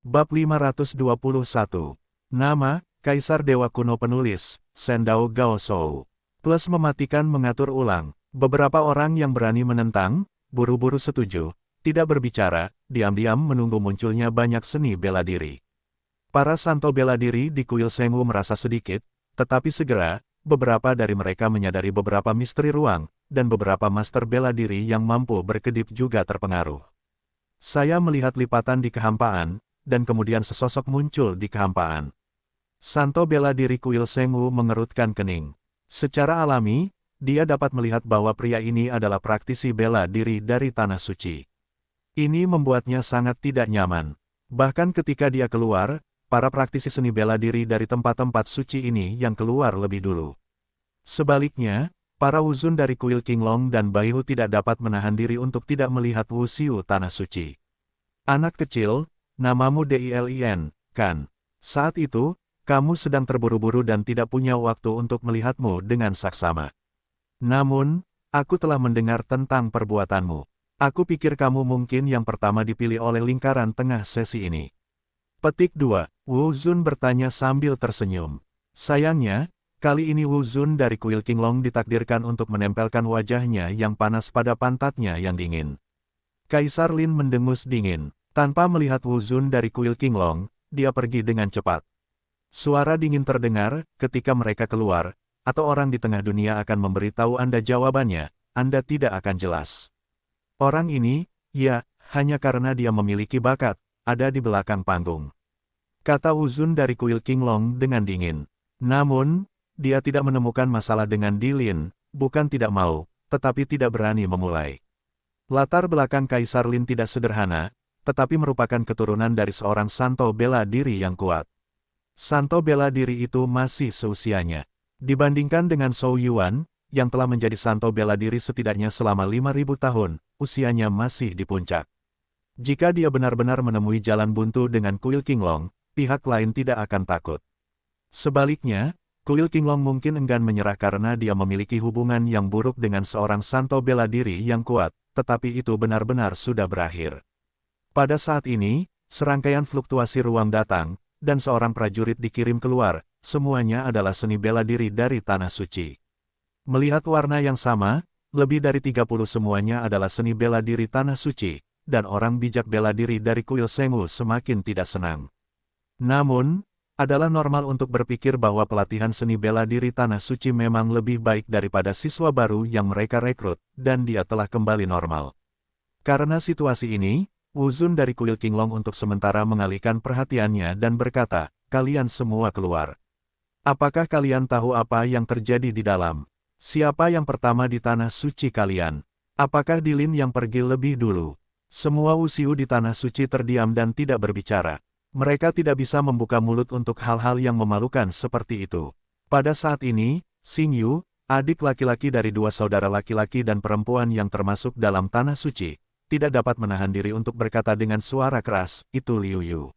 Bab 521. Nama, Kaisar Dewa Kuno Penulis, Sendao Gaoshou. Plus mematikan mengatur ulang. Beberapa orang yang berani menentang, buru-buru setuju, tidak berbicara, diam-diam menunggu munculnya banyak seni bela diri. Para santo bela diri di Kuil Sengwu merasa sedikit, tetapi segera, beberapa dari mereka menyadari beberapa misteri ruang, dan beberapa master bela diri yang mampu berkedip juga terpengaruh. Saya melihat lipatan di kehampaan, dan kemudian sesosok muncul di kehampaan. Santo bela diri Kuil Sengwu mengerutkan kening. Secara alami, dia dapat melihat bahwa pria ini adalah praktisi bela diri dari Tanah Suci. Ini membuatnya sangat tidak nyaman. Bahkan ketika dia keluar, para praktisi seni bela diri dari tempat-tempat suci ini yang keluar lebih dulu. Sebaliknya, para wuzun dari Kuil Qinglong dan Baihu tidak dapat menahan diri untuk tidak melihat wusiu Tanah Suci. Anak kecil, namamu Dilin, kan? Saat itu, kamu sedang terburu-buru dan tidak punya waktu untuk melihatmu dengan saksama. Namun, aku telah mendengar tentang perbuatanmu. Aku pikir kamu mungkin yang pertama dipilih oleh lingkaran tengah sesi ini. Petik 2. Wu Zun bertanya sambil tersenyum. Sayangnya, kali ini Wu Zun dari Kuil Qinglong ditakdirkan untuk menempelkan wajahnya yang panas pada pantatnya yang dingin. Kaisar Lin mendengus dingin. Tanpa melihat Wu Zun dari Kuil Qinglong, dia pergi dengan cepat. Suara dingin terdengar ketika mereka keluar, atau orang di tengah dunia akan memberitahu Anda jawabannya, Anda tidak akan jelas. Orang ini, ya, hanya karena dia memiliki bakat, ada di belakang panggung. Kata Wu Zun dari Kuil Qinglong dengan dingin. Namun, dia tidak menemukan masalah dengan Dilin, bukan tidak mau, tetapi tidak berani memulai. Latar belakang Kaisar Lin tidak sederhana, tetapi merupakan keturunan dari seorang santo bela diri yang kuat. Santo bela diri itu masih seusianya. Dibandingkan dengan Zhou Yuan, yang telah menjadi santo bela diri setidaknya selama 5.000 tahun, usianya masih di puncak. Jika dia benar-benar menemui jalan buntu dengan Kuil Qinglong, pihak lain tidak akan takut. Sebaliknya, Kuil Qinglong mungkin enggan menyerah karena dia memiliki hubungan yang buruk dengan seorang santo bela diri yang kuat, tetapi itu benar-benar sudah berakhir. Pada saat ini, serangkaian fluktuasi ruang datang, dan seorang prajurit dikirim keluar, semuanya adalah seni bela diri dari Tanah Suci. Melihat warna yang sama, lebih dari 30 semuanya adalah seni bela diri Tanah Suci, dan orang bijak bela diri dari Kuil Sengwu semakin tidak senang. Namun, adalah normal untuk berpikir bahwa pelatihan seni bela diri Tanah Suci memang lebih baik daripada siswa baru yang mereka rekrut, dan dia telah kembali normal. Karena situasi ini, Wu Zun dari Kuil Qinglong untuk sementara mengalihkan perhatiannya dan berkata, kalian semua keluar. Apakah kalian tahu apa yang terjadi di dalam? Siapa yang pertama di Tanah Suci kalian? Apakah Dilin yang pergi lebih dulu? Semua wusiu di Tanah Suci terdiam dan tidak berbicara. Mereka tidak bisa membuka mulut untuk hal-hal yang memalukan seperti itu. Pada saat ini, Xing Yu, adik laki-laki dari dua saudara laki-laki dan perempuan yang termasuk dalam Tanah Suci, tidak dapat menahan diri untuk berkata dengan suara keras, itu Liu Yu.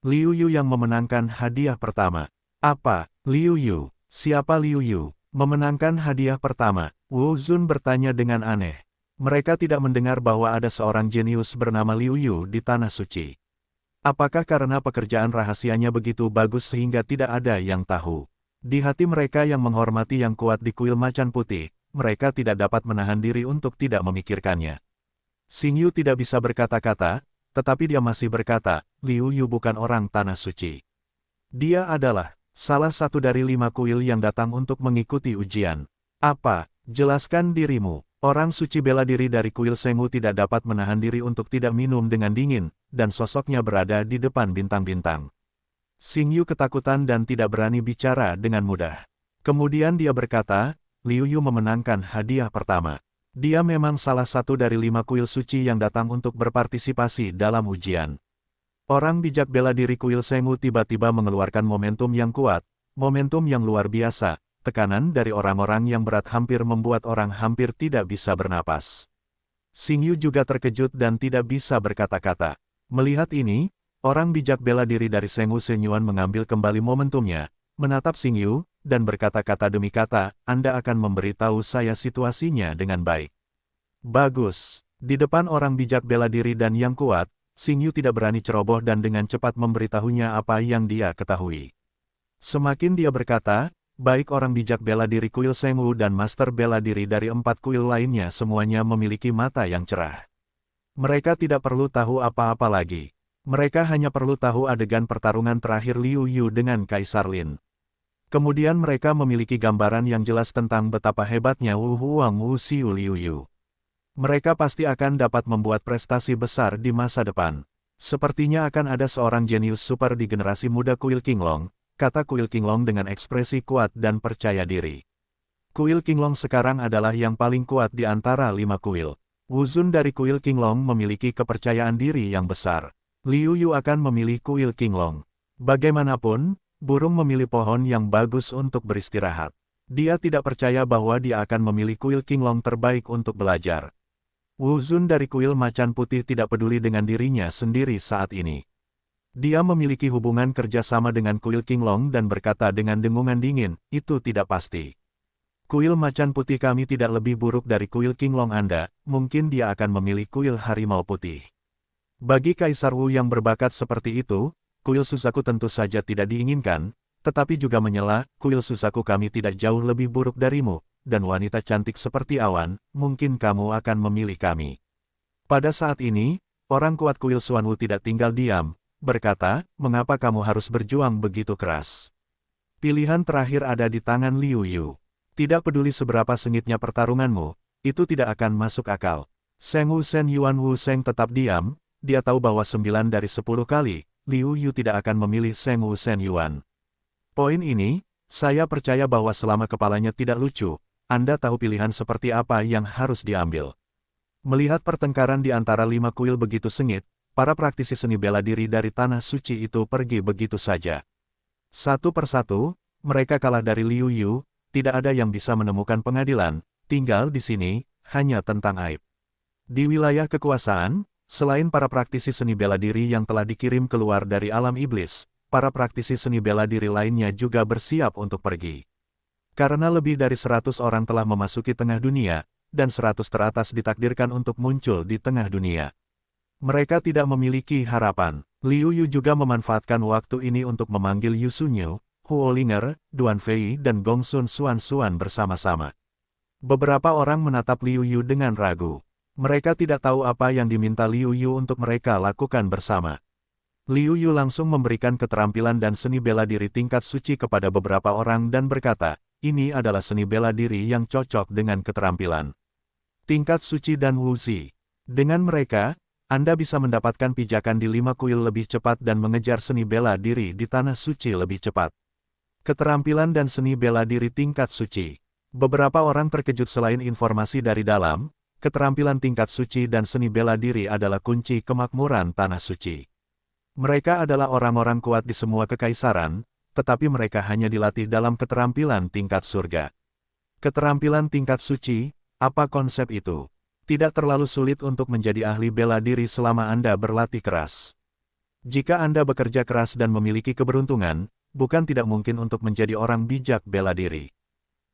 Liu Yu yang memenangkan hadiah pertama. Apa, Liu Yu? Siapa Liu Yu? Memenangkan hadiah pertama? Wu Zun bertanya dengan aneh. Mereka tidak mendengar bahwa ada seorang jenius bernama Liu Yu di Tanah Suci. Apakah karena pekerjaan rahasianya begitu bagus sehingga tidak ada yang tahu? Di hati mereka yang menghormati yang kuat di Kuil Macan Putih, mereka tidak dapat menahan diri untuk tidak memikirkannya. Xing Yu tidak bisa berkata-kata, tetapi dia masih berkata, Liu Yu bukan orang Tanah Suci. Dia adalah salah satu dari 5 kuil yang datang untuk mengikuti ujian. Apa? Jelaskan dirimu. Orang suci bela diri dari Kuil Sengwu tidak dapat menahan diri untuk tidak minum dengan dingin, dan sosoknya berada di depan bintang-bintang. Xing Yu ketakutan dan tidak berani bicara dengan mudah. Kemudian dia berkata, Liu Yu memenangkan hadiah pertama. Dia memang salah satu dari 5 kuil suci yang datang untuk berpartisipasi dalam ujian. Orang bijak bela diri Kuil Sengwu tiba-tiba mengeluarkan momentum yang kuat, momentum yang luar biasa, tekanan dari orang-orang yang berat hampir membuat orang hampir tidak bisa bernapas. Xing Yu juga terkejut dan tidak bisa berkata-kata. Melihat ini, orang bijak bela diri dari Sengwu Shenyuan mengambil kembali momentumnya, menatap Xing Yu, dan berkata-kata demi kata, Anda akan memberitahu saya situasinya dengan baik. Bagus. Di depan orang bijak bela diri dan yang kuat, Xing Yu tidak berani ceroboh dan dengan cepat memberitahunya apa yang dia ketahui. Semakin dia berkata, baik orang bijak bela diri kuil Seng Wu dan master bela diri dari 4 kuil lainnya semuanya memiliki mata yang cerah. Mereka tidak perlu tahu apa-apa lagi. Mereka hanya perlu tahu adegan pertarungan terakhir Liu Yu dengan Kaisar Lin. Kemudian mereka memiliki gambaran yang jelas tentang betapa hebatnya Wu Huang Wu Xiu Liu Yu. Mereka pasti akan dapat membuat prestasi besar di masa depan. Sepertinya akan ada seorang jenius super di generasi muda kuil Qinglong, kata kuil Qinglong dengan ekspresi kuat dan percaya diri. Kuil Qinglong sekarang adalah yang paling kuat di antara 5 kuil. Wu Zun dari kuil Qinglong memiliki kepercayaan diri yang besar. Liu Yu akan memilih kuil Qinglong. Bagaimanapun, burung memilih pohon yang bagus untuk beristirahat. Dia tidak percaya bahwa dia akan memilih kuil Qinglong terbaik untuk belajar. Wu Zun dari kuil Macan Putih tidak peduli dengan dirinya sendiri saat ini. Dia memiliki hubungan kerjasama dengan kuil Qinglong dan berkata dengan dengungan dingin, itu tidak pasti. Kuil Macan Putih kami tidak lebih buruk dari kuil Qinglong Anda, mungkin dia akan memilih kuil Harimau Putih. Bagi Kaisar Wu yang berbakat seperti itu, kuil Suzaku tentu saja tidak diinginkan, tetapi juga menyela, kuil Suzaku kami tidak jauh lebih buruk darimu. Dan wanita cantik seperti awan, mungkin kamu akan memilih kami. Pada saat ini, orang kuat kuil Xuanwu tidak tinggal diam, berkata, mengapa kamu harus berjuang begitu keras? Pilihan terakhir ada di tangan Liu Yu. Tidak peduli seberapa sengitnya pertarunganmu, itu tidak akan masuk akal. Seng Wu Sen Yuan Wu Seng tetap diam, dia tahu bahwa 9 dari 10 kali, Liu Yu tidak akan memilih Seng Wu Sen Yuan. Poin ini, saya percaya bahwa selama kepalanya tidak lucu, Anda tahu pilihan seperti apa yang harus diambil. Melihat pertengkaran di antara 5 kuil begitu sengit, para praktisi seni bela diri dari Tanah Suci itu pergi begitu saja. Satu persatu, mereka kalah dari Liu Yu, tidak ada yang bisa menemukan pengadilan, tinggal di sini, hanya tentang aib. Di wilayah kekuasaan, selain para praktisi seni bela diri yang telah dikirim keluar dari alam iblis, para praktisi seni bela diri lainnya juga bersiap untuk pergi. Karena lebih dari 100 orang telah memasuki tengah dunia, dan 100 teratas ditakdirkan untuk muncul di tengah dunia. Mereka tidak memiliki harapan. Liu Yu juga memanfaatkan waktu ini untuk memanggil Yu Sunyu, Huo Linger, Duan Fei dan Gong Sun Xuan Xuan bersama-sama. Beberapa orang menatap Liu Yu dengan ragu. Mereka tidak tahu apa yang diminta Liu Yu untuk mereka lakukan bersama. Liu Yu langsung memberikan keterampilan dan seni bela diri tingkat suci kepada beberapa orang dan berkata, ini adalah seni bela diri yang cocok dengan keterampilan tingkat suci dan wuzi. Dengan mereka, Anda bisa mendapatkan pijakan di 5 kuil lebih cepat dan mengejar seni bela diri di tanah suci lebih cepat. Keterampilan dan seni bela diri tingkat suci. Beberapa orang terkejut selain informasi dari dalam, keterampilan tingkat suci dan seni bela diri adalah kunci kemakmuran tanah suci. Mereka adalah orang-orang kuat di semua kekaisaran, tetapi mereka hanya dilatih dalam keterampilan tingkat surga. Keterampilan tingkat suci, apa konsep itu? Tidak terlalu sulit untuk menjadi ahli bela diri selama Anda berlatih keras. Jika Anda bekerja keras dan memiliki keberuntungan, bukan tidak mungkin untuk menjadi orang bijak bela diri.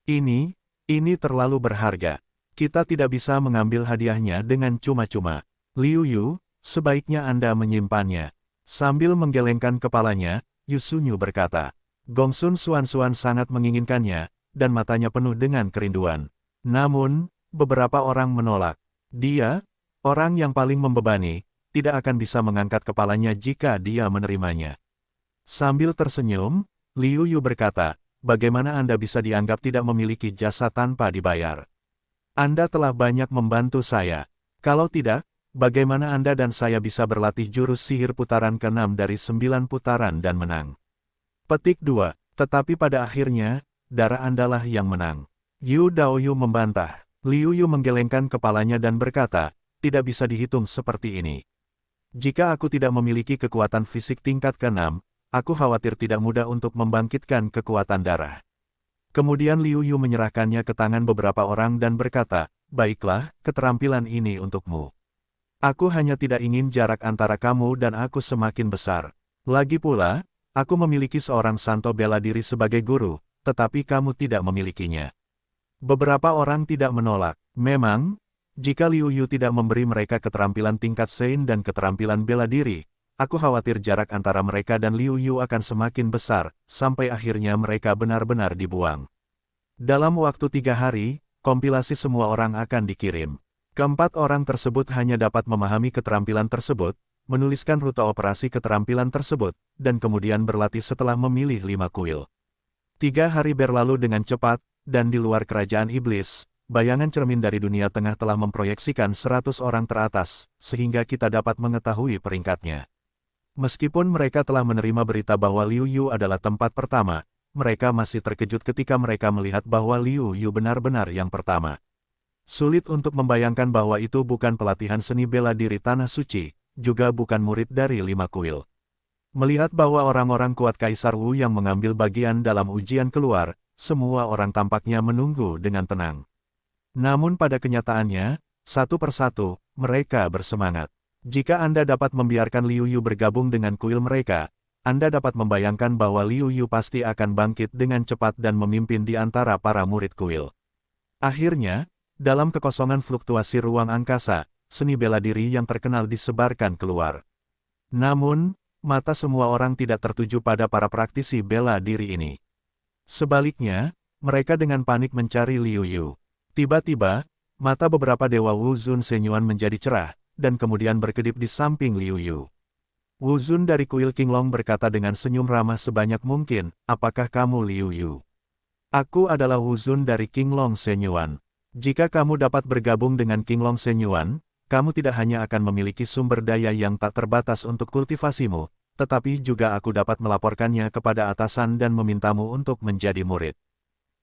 Ini terlalu berharga. Kita tidak bisa mengambil hadiahnya dengan cuma-cuma. Liu Yu, sebaiknya Anda menyimpannya. Sambil menggelengkan kepalanya, Yu Sunyu berkata. Gong Sun Xuan Xuan sangat menginginkannya, dan matanya penuh dengan kerinduan. Namun, beberapa orang menolak. Dia, orang yang paling membebani, tidak akan bisa mengangkat kepalanya jika dia menerimanya. Sambil tersenyum, Liu Yu berkata, bagaimana Anda bisa dianggap tidak memiliki jasa tanpa dibayar? Anda telah banyak membantu saya. Kalau tidak, bagaimana Anda dan saya bisa berlatih jurus sihir putaran ke-6 dari 9 putaran dan menang? Petik 2. Tetapi pada akhirnya, darah Andalah yang menang. Yu Daoyu membantah. Liu Yu menggelengkan kepalanya dan berkata, tidak bisa dihitung seperti ini. Jika aku tidak memiliki kekuatan fisik tingkat ke-6, aku khawatir tidak mudah untuk membangkitkan kekuatan darah. Kemudian Liu Yu menyerahkannya ke tangan beberapa orang dan berkata, baiklah, keterampilan ini untukmu. Aku hanya tidak ingin jarak antara kamu dan aku semakin besar. Lagi pula, aku memiliki seorang santo bela diri sebagai guru, tetapi kamu tidak memilikinya. Beberapa orang tidak menolak. Memang, Jika Liu Yu tidak memberi mereka keterampilan tingkat Sein dan keterampilan bela diri, aku khawatir jarak antara mereka dan Liu Yu akan semakin besar, sampai akhirnya mereka benar-benar dibuang. Dalam waktu 3 hari, kompilasi semua orang akan dikirim. Keempat orang tersebut hanya dapat memahami keterampilan tersebut, menuliskan rute operasi keterampilan tersebut, dan kemudian berlatih setelah memilih 5 kuil. 3 hari berlalu dengan cepat, dan di luar kerajaan iblis, bayangan cermin dari dunia tengah telah memproyeksikan 100 orang teratas, sehingga kita dapat mengetahui peringkatnya. Meskipun mereka telah menerima berita bahwa Liu Yu adalah tempat pertama, mereka masih terkejut ketika mereka melihat bahwa Liu Yu benar-benar yang pertama. Sulit untuk membayangkan bahwa itu bukan pelatihan seni bela diri Tanah Suci, juga bukan murid dari 5 kuil. Melihat bahwa orang-orang kuat Kaisar Wu yang mengambil bagian dalam ujian keluar, semua orang tampaknya menunggu dengan tenang. Namun pada kenyataannya, satu persatu, mereka bersemangat. Jika Anda dapat membiarkan Liu Yu bergabung dengan kuil mereka, Anda dapat membayangkan bahwa Liu Yu pasti akan bangkit dengan cepat dan memimpin di antara para murid kuil. Akhirnya, dalam kekosongan fluktuasi ruang angkasa, seni bela diri yang terkenal disebarkan keluar. Namun, mata semua orang tidak tertuju pada para praktisi bela diri ini. Sebaliknya, mereka dengan panik mencari Liu Yu. Tiba-tiba, mata beberapa dewa Wu Zun Senyuan menjadi cerah, dan kemudian berkedip di samping Liu Yu. Wu Zun dari kuil Qinglong berkata dengan senyum ramah sebanyak mungkin, "Apakah kamu Liu Yu?" "Aku adalah Wu Zun dari Qinglong Senyuan. Jika kamu dapat bergabung dengan Qinglong Senyuan, kamu tidak hanya akan memiliki sumber daya yang tak terbatas untuk kultivasimu, tetapi juga aku dapat melaporkannya kepada atasan dan memintamu untuk menjadi murid."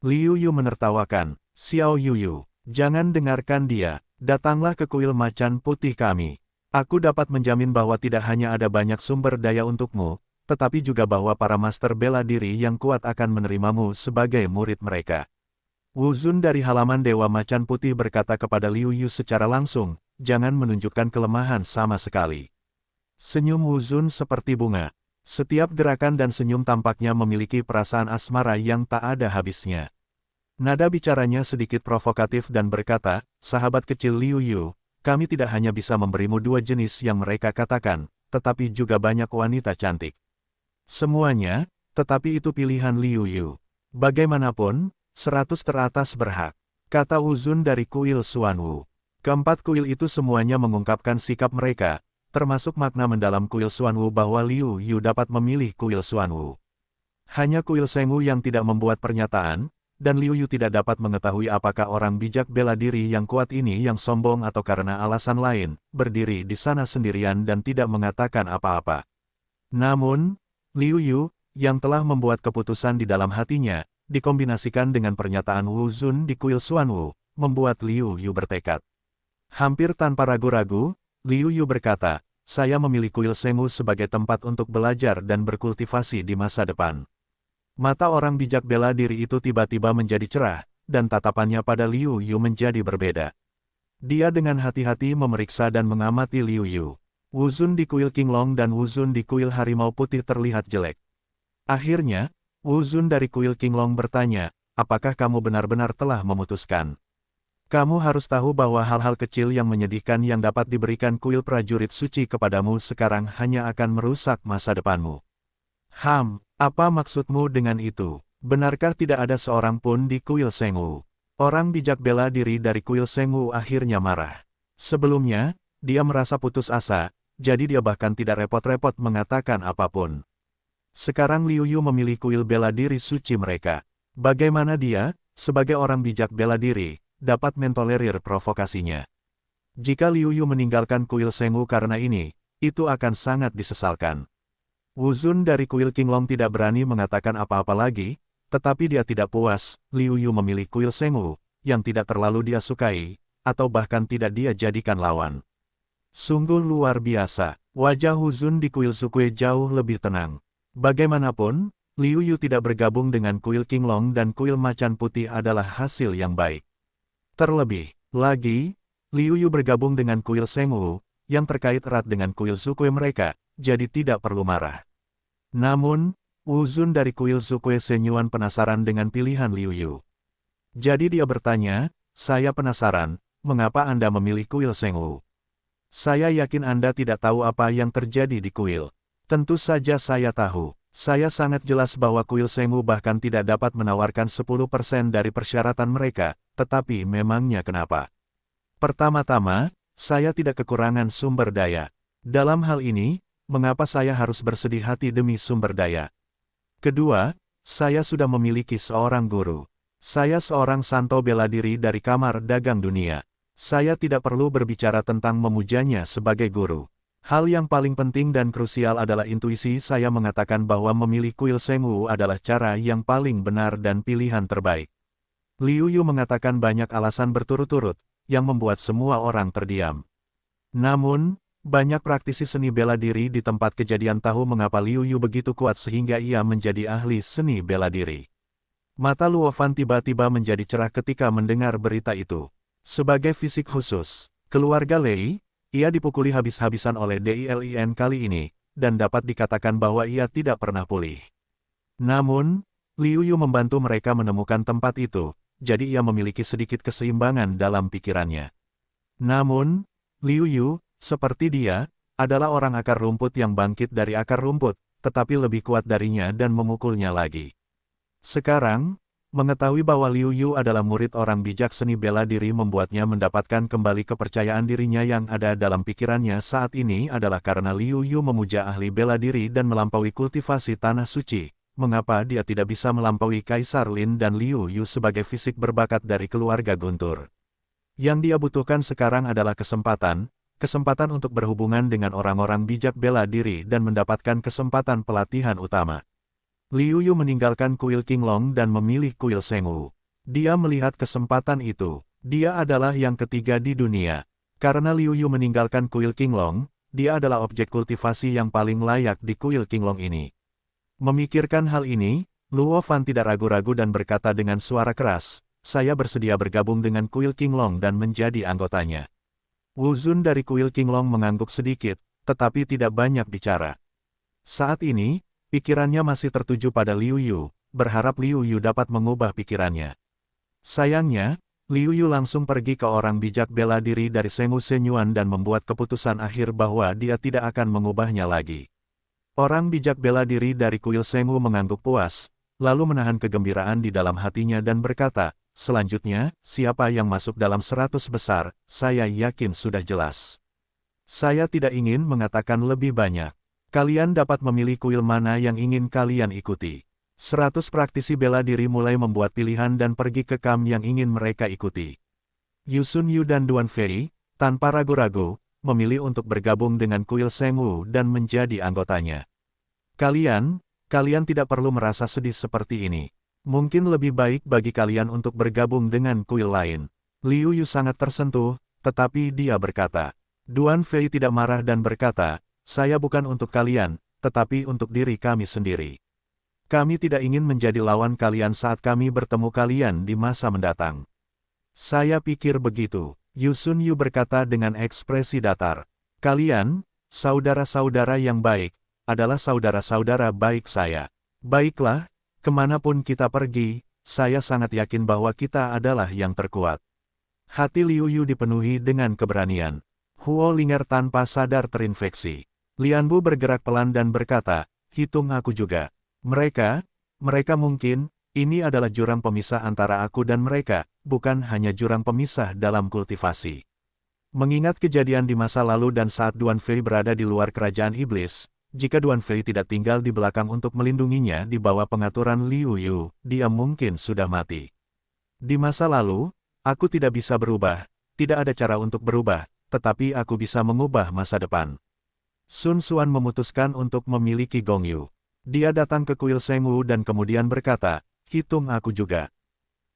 Liu Yu menertawakan, "Xiao Yu, jangan dengarkan dia, datanglah ke kuil macan putih kami. Aku dapat menjamin bahwa tidak hanya ada banyak sumber daya untukmu, tetapi juga bahwa para master bela diri yang kuat akan menerimamu sebagai murid mereka." Wu Zun dari halaman Dewa Macan Putih berkata kepada Liu Yu secara langsung, "Jangan menunjukkan kelemahan sama sekali." Senyum Wu Zun seperti bunga. Setiap gerakan dan senyum tampaknya memiliki perasaan asmara yang tak ada habisnya. Nada bicaranya sedikit provokatif dan berkata, "Sahabat kecil Liu Yu, kami tidak hanya bisa memberimu 2 jenis yang mereka katakan, tetapi juga banyak wanita cantik. Semuanya, tetapi itu pilihan Liu Yu. Bagaimanapun, 100 teratas berhak," kata Wu Zun dari kuil Xuanwu. Keempat kuil itu semuanya mengungkapkan sikap mereka, termasuk makna mendalam kuil Xuanwu bahwa Liu Yu dapat memilih kuil Xuanwu. Hanya kuil Shengwu yang tidak membuat pernyataan, dan Liu Yu tidak dapat mengetahui apakah orang bijak bela diri yang kuat ini yang sombong atau karena alasan lain, berdiri di sana sendirian dan tidak mengatakan apa-apa. Namun, Liu Yu, yang telah membuat keputusan di dalam hatinya, dikombinasikan dengan pernyataan Wu Zun di kuil Xuanwu, membuat Liu Yu bertekad. Hampir tanpa ragu-ragu, Liu Yu berkata, "Saya memilih kuil Shengwu sebagai tempat untuk belajar dan berkultivasi di masa depan." Mata orang bijak bela diri itu tiba-tiba menjadi cerah, dan tatapannya pada Liu Yu menjadi berbeda. Dia dengan hati-hati memeriksa dan mengamati Liu Yu. Wu Zun di kuil Qinglong dan Wu Zun di kuil Harimau Putih terlihat jelek. Akhirnya, Wu Zun dari kuil Qinglong bertanya, "Apakah kamu benar-benar telah memutuskan? Kamu harus tahu bahwa hal-hal kecil yang menyedihkan yang dapat diberikan kuil prajurit suci kepadamu sekarang hanya akan merusak masa depanmu." Apa maksudmu dengan itu? Benarkah tidak ada seorang pun di kuil Shengwu?" Orang bijak bela diri dari kuil Shengwu akhirnya marah. Sebelumnya, dia merasa putus asa, jadi dia bahkan tidak repot-repot mengatakan apapun. Sekarang Liu Yu memilih kuil bela diri suci mereka. Bagaimana dia, sebagai orang bijak bela diri, dapat mentolerir provokasinya? Jika Liu Yu meninggalkan kuil Shengwu karena ini, itu akan sangat disesalkan. Wu Zun dari kuil Qinglong tidak berani mengatakan apa-apa lagi, tetapi dia tidak puas. Liu Yu memilih kuil Shengwu, yang tidak terlalu dia sukai, atau bahkan tidak dia jadikan lawan. Sungguh luar biasa, wajah Wu Zun di kuil Zukue jauh lebih tenang. Bagaimanapun, Liu Yu tidak bergabung dengan kuil Qinglong dan kuil Macan Putih adalah hasil yang baik. Terlebih lagi, Liu Yu bergabung dengan kuil Shengwu, yang terkait erat dengan kuil Zukue mereka, jadi tidak perlu marah. Namun, Wu Zun dari kuil Zukue Senyuan penasaran dengan pilihan Liu Yu. Jadi dia bertanya, "Saya penasaran, mengapa Anda memilih kuil Sengwu? Saya yakin Anda tidak tahu apa yang terjadi di kuil. Tentu saja saya tahu. Saya sangat jelas bahwa kuil Sengwu bahkan tidak dapat menawarkan 10% dari persyaratan mereka, tetapi memangnya kenapa? Pertama-tama, saya tidak kekurangan sumber daya. Dalam hal ini, mengapa saya harus bersedih hati demi sumber daya? Kedua, saya sudah memiliki seorang guru. Saya seorang santo bela diri dari Kamar Dagang Dunia. Saya tidak perlu berbicara tentang memujanya sebagai guru. Hal yang paling penting dan krusial adalah intuisi saya mengatakan bahwa memilih kuil Sengwu adalah cara yang paling benar dan pilihan terbaik. Liu Yu mengatakan banyak alasan berturut-turut, yang membuat semua orang terdiam. Namun, banyak praktisi seni bela diri di tempat kejadian tahu mengapa Liu Yu begitu kuat sehingga ia menjadi ahli seni bela diri. Mata Luo Fan tiba-tiba menjadi cerah ketika mendengar berita itu. Sebagai fisik khusus, keluarga Lei, ia dipukuli habis-habisan oleh Dilin kali ini, dan dapat dikatakan bahwa ia tidak pernah pulih. Namun, Liu Yu membantu mereka menemukan tempat itu, jadi ia memiliki sedikit keseimbangan dalam pikirannya. Namun, Liu Yu, seperti dia, adalah orang akar rumput yang bangkit dari akar rumput, tetapi lebih kuat darinya dan memukulnya lagi. Sekarang, mengetahui bahwa Liu Yu adalah murid orang bijak seni bela diri membuatnya mendapatkan kembali kepercayaan dirinya yang ada dalam pikirannya saat ini adalah karena Liu Yu memuja ahli bela diri dan melampaui kultivasi tanah suci. Mengapa dia tidak bisa melampaui Kaisar Lin dan Liu Yu sebagai fisik berbakat dari keluarga Guntur? Yang dia butuhkan sekarang adalah kesempatan untuk berhubungan dengan orang-orang bijak bela diri dan mendapatkan kesempatan pelatihan utama. Liu Yu meninggalkan kuil Qinglong dan memilih kuil Sengwu. Dia melihat kesempatan itu. Dia adalah yang ketiga di dunia. Karena Liu Yu meninggalkan kuil Qinglong, dia adalah objek kultivasi yang paling layak di kuil Qinglong ini. Memikirkan hal ini, Luo Fan tidak ragu-ragu dan berkata dengan suara keras, "Saya bersedia bergabung dengan kuil Qinglong dan menjadi anggotanya." Wu Zun dari kuil Qinglong mengangguk sedikit, tetapi tidak banyak bicara. Saat ini, pikirannya masih tertuju pada Liu Yu, berharap Liu Yu dapat mengubah pikirannya. Sayangnya, Liu Yu langsung pergi ke orang bijak bela diri dari Sengwu Shenyuan dan membuat keputusan akhir bahwa dia tidak akan mengubahnya lagi. Orang bijak bela diri dari kuil Sengwu mengangguk puas, lalu menahan kegembiraan di dalam hatinya dan berkata, "Selanjutnya, siapa yang masuk dalam 100 besar, saya yakin sudah jelas. Saya tidak ingin mengatakan lebih banyak. Kalian dapat memilih kuil mana yang ingin kalian ikuti." 100 praktisi bela diri mulai membuat pilihan dan pergi ke kamp yang ingin mereka ikuti. Yu Sun Yu dan Duan Fei, tanpa ragu-ragu, memilih untuk bergabung dengan kuil Sengwu dan menjadi anggotanya. Kalian tidak perlu merasa sedih seperti ini. Mungkin lebih baik bagi kalian untuk bergabung dengan kuil lain. Liu Yu sangat tersentuh, tetapi dia berkata. Duan Fei tidak marah dan berkata, "Saya bukan untuk kalian, tetapi untuk diri kami sendiri. Kami tidak ingin menjadi lawan kalian saat kami bertemu kalian di masa mendatang." "Saya pikir begitu," Yu Sun Yu berkata dengan ekspresi datar. "Kalian, saudara-saudara yang baik, adalah saudara-saudara baik saya. Baiklah, kemanapun kita pergi, saya sangat yakin bahwa kita adalah yang terkuat." Hati Liu Yu dipenuhi dengan keberanian. Huo Linger tanpa sadar terinfeksi. Lian Bu bergerak pelan dan berkata, "Hitung aku juga. Mereka mungkin, ini adalah jurang pemisah antara aku dan mereka, bukan hanya jurang pemisah dalam kultivasi." Mengingat kejadian di masa lalu dan saat Duan Fei berada di luar kerajaan iblis, jika Duan Fei tidak tinggal di belakang untuk melindunginya di bawah pengaturan Liu Yu, dia mungkin sudah mati. Di masa lalu, aku tidak bisa berubah, tidak ada cara untuk berubah, tetapi aku bisa mengubah masa depan. Sun Xuan memutuskan untuk memiliki Gong Yu. Dia datang ke kuil Sengwu dan kemudian berkata, "Hitung aku juga.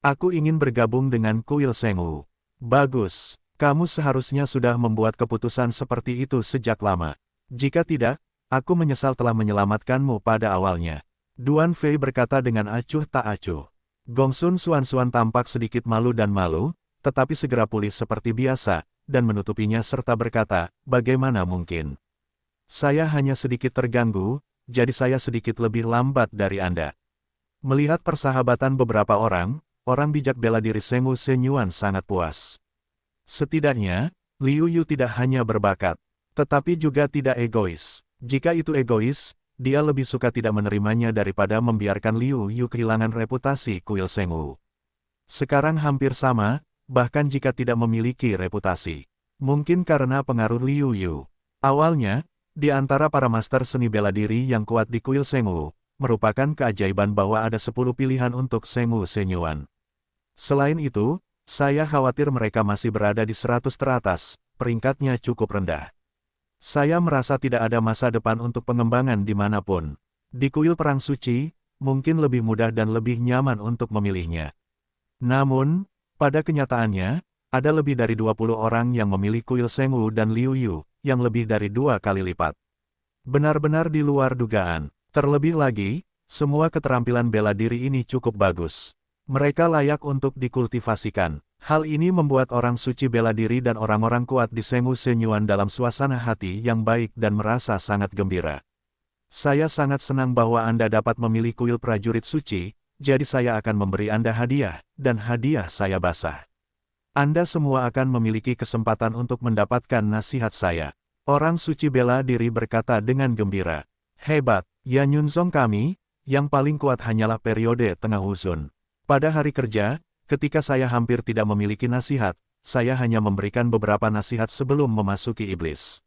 Aku ingin bergabung dengan kuil Sengwu." "Bagus, kamu seharusnya sudah membuat keputusan seperti itu sejak lama. Jika tidak, aku menyesal telah menyelamatkanmu pada awalnya." Duan Fei berkata dengan acuh tak acuh. Gong Sun Xuan tampak sedikit malu, tetapi segera pulih seperti biasa, dan menutupinya serta berkata, "Bagaimana mungkin? Saya hanya sedikit terganggu, jadi saya sedikit lebih lambat dari Anda." Melihat persahabatan beberapa orang bijak bela diri Sengwu Shenyuan sangat puas. Setidaknya, Liu Yu tidak hanya berbakat, tetapi juga tidak egois. Jika itu egois, dia lebih suka tidak menerimanya daripada membiarkan Liu Yu kehilangan reputasi kuil Sengwu. Sekarang hampir sama, bahkan jika tidak memiliki reputasi. Mungkin karena pengaruh Liu Yu. Awalnya, di antara para master seni bela diri yang kuat di kuil Sengwu, merupakan keajaiban bahwa ada 10 pilihan untuk Sengwu Shenyuan. Selain itu, saya khawatir mereka masih berada di 100 teratas, peringkatnya cukup rendah. Saya merasa tidak ada masa depan untuk pengembangan dimanapun. Di kuil perang suci, mungkin lebih mudah dan lebih nyaman untuk memilihnya. Namun, pada kenyataannya, ada lebih dari 20 orang yang memilih kuil Sengwu dan Liu Yu, yang lebih dari 2 kali lipat. Benar-benar di luar dugaan. Terlebih lagi, semua keterampilan bela diri ini cukup bagus. Mereka layak untuk dikultivasikan. Hal ini membuat orang suci bela diri dan orang-orang kuat di Sengwu Shenyuan dalam suasana hati yang baik dan merasa sangat gembira. Saya sangat senang bahwa Anda dapat memilih kuil prajurit suci, jadi saya akan memberi Anda hadiah, dan hadiah saya basah. Anda semua akan memiliki kesempatan untuk mendapatkan nasihat saya. Orang suci bela diri berkata dengan gembira. Hebat, Yan Yunzong kami, yang paling kuat hanyalah periode tengah Huzun. Pada hari kerja, ketika saya hampir tidak memiliki nasihat, saya hanya memberikan beberapa nasihat sebelum memasuki iblis.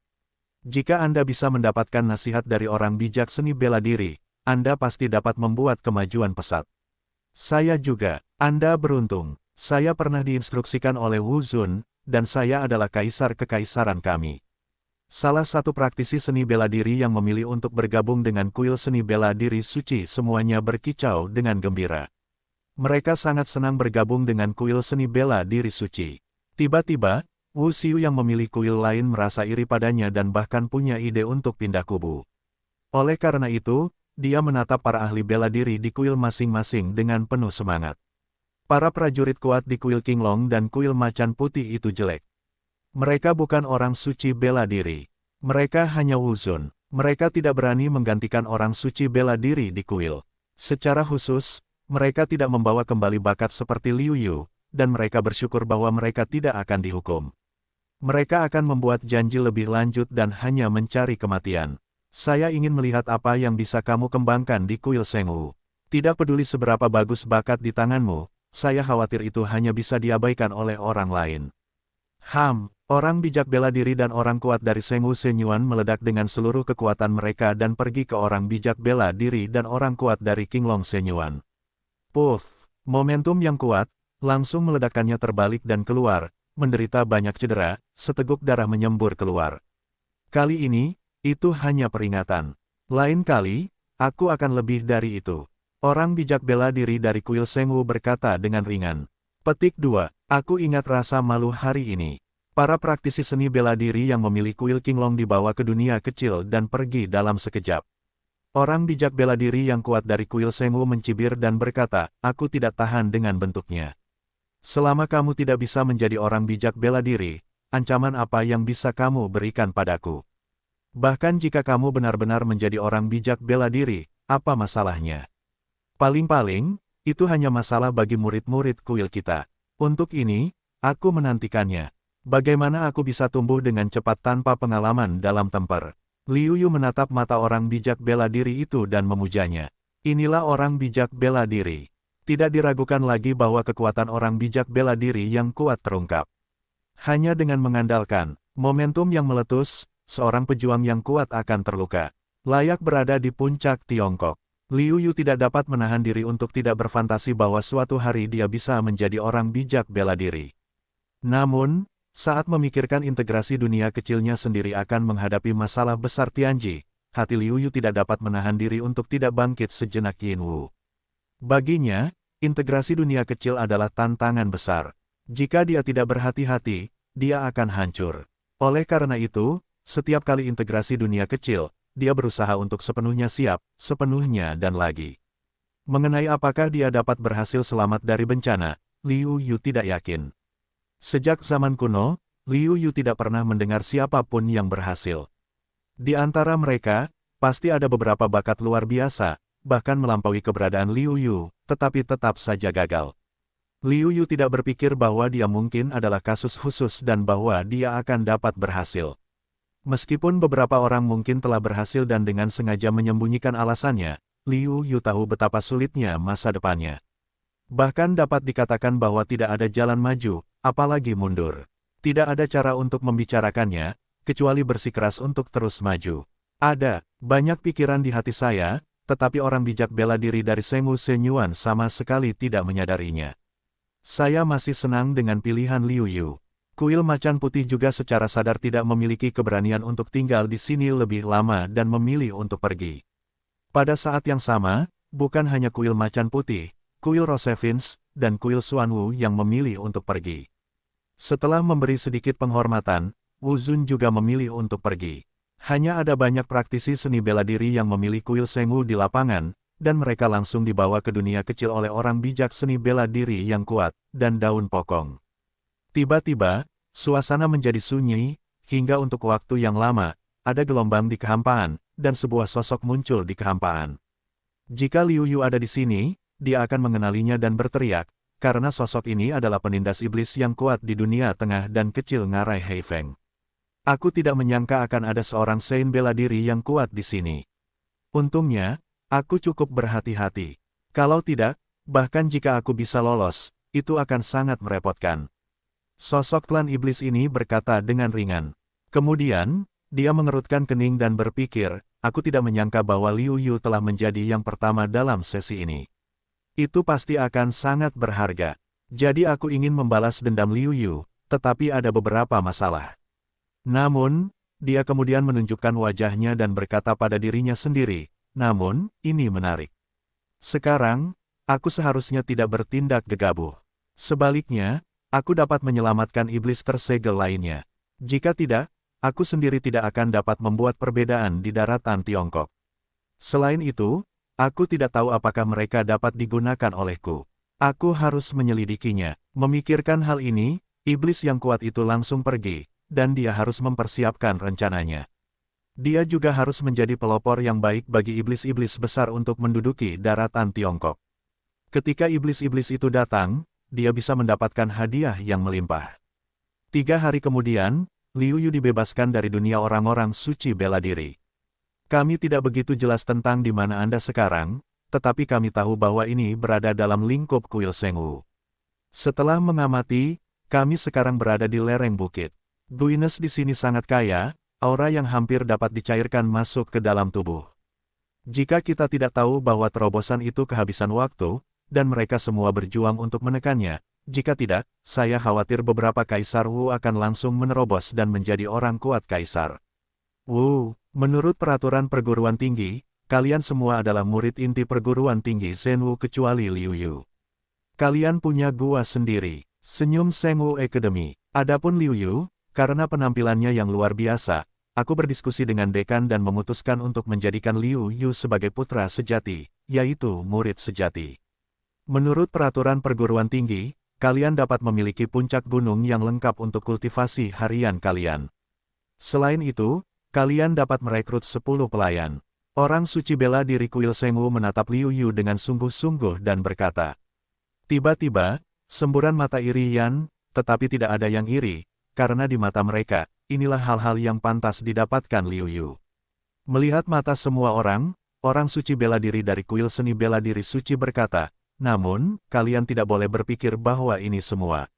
Jika Anda bisa mendapatkan nasihat dari orang bijak seni bela diri, Anda pasti dapat membuat kemajuan pesat. Saya juga, Anda beruntung. Saya pernah diinstruksikan oleh Wu Zun, dan saya adalah kaisar kekaisaran kami. Salah satu praktisi seni bela diri yang memilih untuk bergabung dengan kuil seni bela diri suci semuanya berkicau dengan gembira. Mereka sangat senang bergabung dengan kuil seni bela diri suci. Tiba-tiba, Wu Xiu yang memilih kuil lain merasa iri padanya dan bahkan punya ide untuk pindah kubu. Oleh karena itu, dia menatap para ahli bela diri di kuil masing-masing dengan penuh semangat. Para prajurit kuat di kuil Qinglong dan kuil Macan Putih itu jelek. Mereka bukan orang suci bela diri. Mereka hanya Wu Zun. Mereka tidak berani menggantikan orang suci bela diri di kuil. Secara khusus, mereka tidak membawa kembali bakat seperti Liu Yu, dan mereka bersyukur bahwa mereka tidak akan dihukum. Mereka akan membuat janji lebih lanjut dan hanya mencari kematian. Saya ingin melihat apa yang bisa kamu kembangkan di kuil Sengwu. Tidak peduli seberapa bagus bakat di tanganmu, saya khawatir itu hanya bisa diabaikan oleh orang lain. Orang bijak bela diri dan orang kuat dari Sengwu Shenyuan meledak dengan seluruh kekuatan mereka dan pergi ke orang bijak bela diri dan orang kuat dari Qinglong Shenyuan. Puff, momentum yang kuat, langsung meledakannya terbalik dan keluar, menderita banyak cedera, seteguk darah menyembur keluar. Kali ini, itu hanya peringatan. Lain kali, aku akan lebih dari itu. Orang bijak bela diri dari kuil Sengwu berkata dengan ringan. Petik 2, aku ingat rasa malu hari ini. Para praktisi seni bela diri yang memilih kuil Qinglong dibawa ke dunia kecil dan pergi dalam sekejap. Orang bijak bela diri yang kuat dari kuil Sengwu mencibir dan berkata, aku tidak tahan dengan bentuknya. Selama kamu tidak bisa menjadi orang bijak bela diri, ancaman apa yang bisa kamu berikan padaku? Bahkan jika kamu benar-benar menjadi orang bijak bela diri, apa masalahnya? Paling-paling, itu hanya masalah bagi murid-murid kuil kita. Untuk ini, aku menantikannya. Bagaimana aku bisa tumbuh dengan cepat tanpa pengalaman dalam tempur? Liu Yu menatap mata orang bijak bela diri itu dan memujanya. Inilah orang bijak bela diri. Tidak diragukan lagi bahwa kekuatan orang bijak bela diri yang kuat terungkap. Hanya dengan mengandalkan momentum yang meletus, seorang pejuang yang kuat akan terluka. Layak berada di puncak Tiongkok. Liu Yu tidak dapat menahan diri untuk tidak berfantasi bahwa suatu hari dia bisa menjadi orang bijak bela diri. Namun, saat memikirkan integrasi dunia kecilnya sendiri akan menghadapi masalah besar Tianji, hati Liu Yu tidak dapat menahan diri untuk tidak bangkit sejenak Yin Wu. Baginya, integrasi dunia kecil adalah tantangan besar. Jika dia tidak berhati-hati, dia akan hancur. Oleh karena itu, setiap kali integrasi dunia kecil, dia berusaha untuk sepenuhnya siap, sepenuhnya dan lagi. Mengenai apakah dia dapat berhasil selamat dari bencana, Liu Yu tidak yakin. Sejak zaman kuno, Liu Yu tidak pernah mendengar siapapun yang berhasil. Di antara mereka, pasti ada beberapa bakat luar biasa, bahkan melampaui keberadaan Liu Yu, tetapi tetap saja gagal. Liu Yu tidak berpikir bahwa dia mungkin adalah kasus khusus dan bahwa dia akan dapat berhasil. Meskipun beberapa orang mungkin telah berhasil dan dengan sengaja menyembunyikan alasannya, Liu Yu tahu betapa sulitnya masa depannya. Bahkan dapat dikatakan bahwa tidak ada jalan maju, apalagi mundur. Tidak ada cara untuk membicarakannya, kecuali bersikeras untuk terus maju. Ada banyak pikiran di hati saya, tetapi orang bijak bela diri dari Sengwu Shenyuan sama sekali tidak menyadarinya. Saya masih senang dengan pilihan Liu Yu. Kuil macan putih juga secara sadar tidak memiliki keberanian untuk tinggal di sini lebih lama dan memilih untuk pergi. Pada saat yang sama, bukan hanya kuil macan putih, kuil Rosevins, dan kuil Xuanwu yang memilih untuk pergi. Setelah memberi sedikit penghormatan, Wu Zun juga memilih untuk pergi. Hanya ada banyak praktisi seni bela diri yang memilih kuil Sengwu di lapangan, dan mereka langsung dibawa ke dunia kecil oleh orang bijak seni bela diri yang kuat, dan daun pokong. Tiba-tiba, suasana menjadi sunyi, hingga untuk waktu yang lama, ada gelombang di kehampaan, dan sebuah sosok muncul di kehampaan. Jika Liu Yu ada di sini, dia akan mengenalinya dan berteriak, karena sosok ini adalah penindas iblis yang kuat di dunia tengah dan kecil ngarai Heifeng. Aku tidak menyangka akan ada seorang Saint bela diri yang kuat di sini. Untungnya, aku cukup berhati-hati. Kalau tidak, bahkan jika aku bisa lolos, itu akan sangat merepotkan. Sosok klan iblis ini berkata dengan ringan. Kemudian, dia mengerutkan kening dan berpikir, aku tidak menyangka bahwa Liu Yu telah menjadi yang pertama dalam sesi ini. Itu pasti akan sangat berharga. Jadi aku ingin membalas dendam Liu Yu, tetapi ada beberapa masalah. Namun, dia kemudian menunjukkan wajahnya dan berkata pada dirinya sendiri, namun, ini menarik. Sekarang, aku seharusnya tidak bertindak gegabah. Sebaliknya, aku dapat menyelamatkan iblis tersegel lainnya. Jika tidak, aku sendiri tidak akan dapat membuat perbedaan di daratan Tiongkok. Selain itu, aku tidak tahu apakah mereka dapat digunakan olehku. Aku harus menyelidikinya. Memikirkan hal ini, iblis yang kuat itu langsung pergi, dan dia harus mempersiapkan rencananya. Dia juga harus menjadi pelopor yang baik bagi iblis-iblis besar untuk menduduki daratan Tiongkok. Ketika iblis-iblis itu datang, dia bisa mendapatkan hadiah yang melimpah. 3 hari kemudian, Liu Yu dibebaskan dari dunia orang-orang suci bela diri. Kami tidak begitu jelas tentang di mana Anda sekarang, tetapi kami tahu bahwa ini berada dalam lingkup kuil Sengwu. Setelah mengamati, kami sekarang berada di lereng bukit. Guinness di sini sangat kaya, aura yang hampir dapat dicairkan masuk ke dalam tubuh. Jika kita tidak tahu bahwa terobosan itu kehabisan waktu, dan mereka semua berjuang untuk menekannya, jika tidak, saya khawatir beberapa Kaisar Wu akan langsung menerobos dan menjadi orang kuat Kaisar Wu. Menurut peraturan perguruan tinggi, kalian semua adalah murid inti perguruan tinggi Sengwu kecuali Liu Yu. Kalian punya gua sendiri, senyum Sengwu Academy. Adapun Liu Yu, karena penampilannya yang luar biasa, aku berdiskusi dengan dekan dan memutuskan untuk menjadikan Liu Yu sebagai putra sejati, yaitu murid sejati. Menurut peraturan perguruan tinggi, kalian dapat memiliki puncak gunung yang lengkap untuk kultivasi harian kalian. Selain itu, kalian dapat merekrut 10 pelayan. Orang suci bela diri kuil Sengwu menatap Liu Yu dengan sungguh-sungguh dan berkata. Tiba-tiba, semburan mata iri Yan, tetapi tidak ada yang iri, karena di mata mereka, inilah hal-hal yang pantas didapatkan Liu Yu. Melihat mata semua orang, orang suci bela diri dari kuil seni bela diri suci berkata, namun, kalian tidak boleh berpikir bahwa ini semua.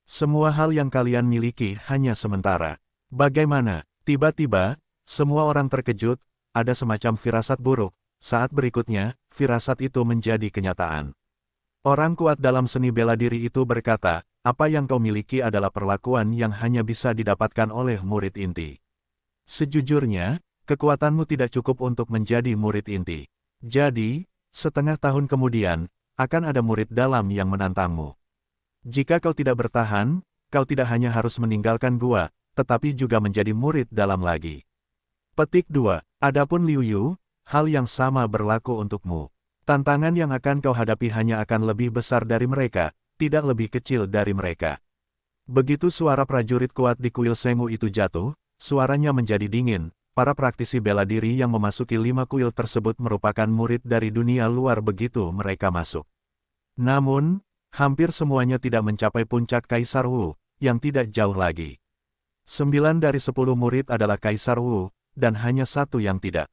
Semua hal yang kalian miliki hanya sementara. Bagaimana? Tiba-tiba, semua orang terkejut, ada semacam firasat buruk. Saat berikutnya, firasat itu menjadi kenyataan. Orang kuat dalam seni bela diri itu berkata, apa yang kau miliki adalah perlakuan yang hanya bisa didapatkan oleh murid inti. Sejujurnya, kekuatanmu tidak cukup untuk menjadi murid inti. Jadi, setengah tahun kemudian, akan ada murid dalam yang menantangmu. Jika kau tidak bertahan, kau tidak hanya harus meninggalkan gua, tetapi juga menjadi murid dalam lagi. Petik 2. Adapun Liu Yu, hal yang sama berlaku untukmu. Tantangan yang akan kau hadapi hanya akan lebih besar dari mereka, tidak lebih kecil dari mereka. Begitu suara prajurit kuat di kuil Sengwu itu jatuh, suaranya menjadi dingin. Para praktisi bela diri yang memasuki 5 kuil tersebut merupakan murid dari dunia luar begitu mereka masuk. Namun, Hampir semuanya tidak mencapai puncak Kaisar Wu, yang tidak jauh lagi. 9 dari 10 murid adalah Kaisar Wu, dan hanya satu yang tidak.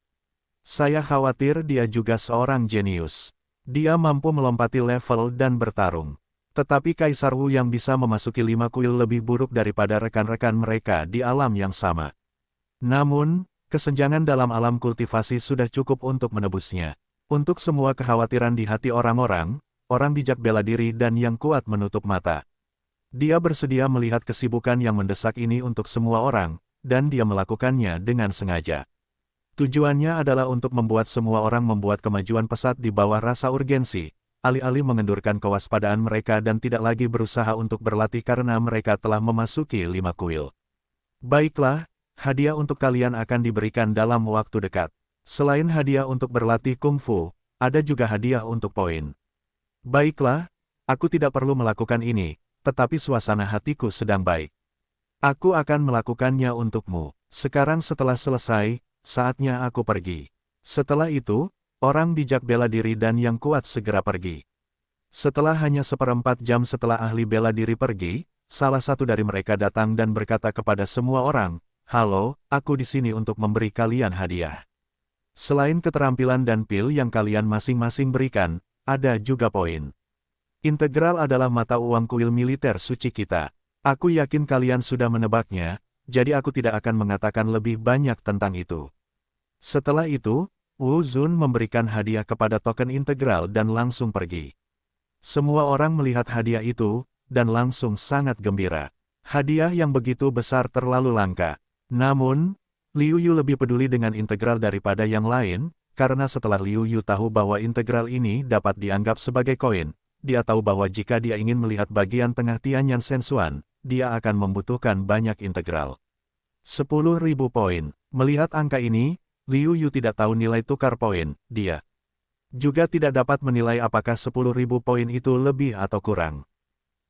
Saya khawatir dia juga seorang jenius. Dia mampu melompati level dan bertarung. Tetapi Kaisar Wu yang bisa memasuki 5 kuil lebih buruk daripada rekan-rekan mereka di alam yang sama. Namun, kesenjangan dalam alam kultivasi sudah cukup untuk menebusnya. Untuk semua kekhawatiran di hati orang-orang, orang bijak bela diri dan yang kuat menutup mata. Dia bersedia melihat kesibukan yang mendesak ini untuk semua orang, dan dia melakukannya dengan sengaja. Tujuannya adalah untuk membuat semua orang membuat kemajuan pesat di bawah rasa urgensi, alih-alih mengendurkan kewaspadaan mereka dan tidak lagi berusaha untuk berlatih karena mereka telah memasuki 5 kuil. Baiklah, hadiah untuk kalian akan diberikan dalam waktu dekat. Selain hadiah untuk berlatih kungfu, ada juga hadiah untuk poin. Baiklah, aku tidak perlu melakukan ini, tetapi suasana hatiku sedang baik. Aku akan melakukannya untukmu. Sekarang setelah selesai, saatnya aku pergi. Setelah itu, orang bijak bela diri dan yang kuat segera pergi. Setelah hanya 1/4 jam setelah ahli bela diri pergi, salah satu dari mereka datang dan berkata kepada semua orang, "Halo, aku di sini untuk memberi kalian hadiah. Selain keterampilan dan pil yang kalian masing-masing berikan, ada juga poin. Integral adalah mata uang kuil militer suci kita. Aku yakin kalian sudah menebaknya, jadi aku tidak akan mengatakan lebih banyak tentang itu." Setelah itu, Wu Zun memberikan hadiah kepada token integral dan langsung pergi. Semua orang melihat hadiah itu, dan langsung sangat gembira. Hadiah yang begitu besar terlalu langka. Namun, Liu Yu lebih peduli dengan integral daripada yang lain, karena setelah Liu Yu tahu bahwa integral ini dapat dianggap sebagai koin, dia tahu bahwa jika dia ingin melihat bagian tengah Tianyan Shensuan, dia akan membutuhkan banyak integral. 10.000 poin. Melihat angka ini, Liu Yu tidak tahu nilai tukar poin, dia juga tidak dapat menilai apakah 10.000 poin itu lebih atau kurang.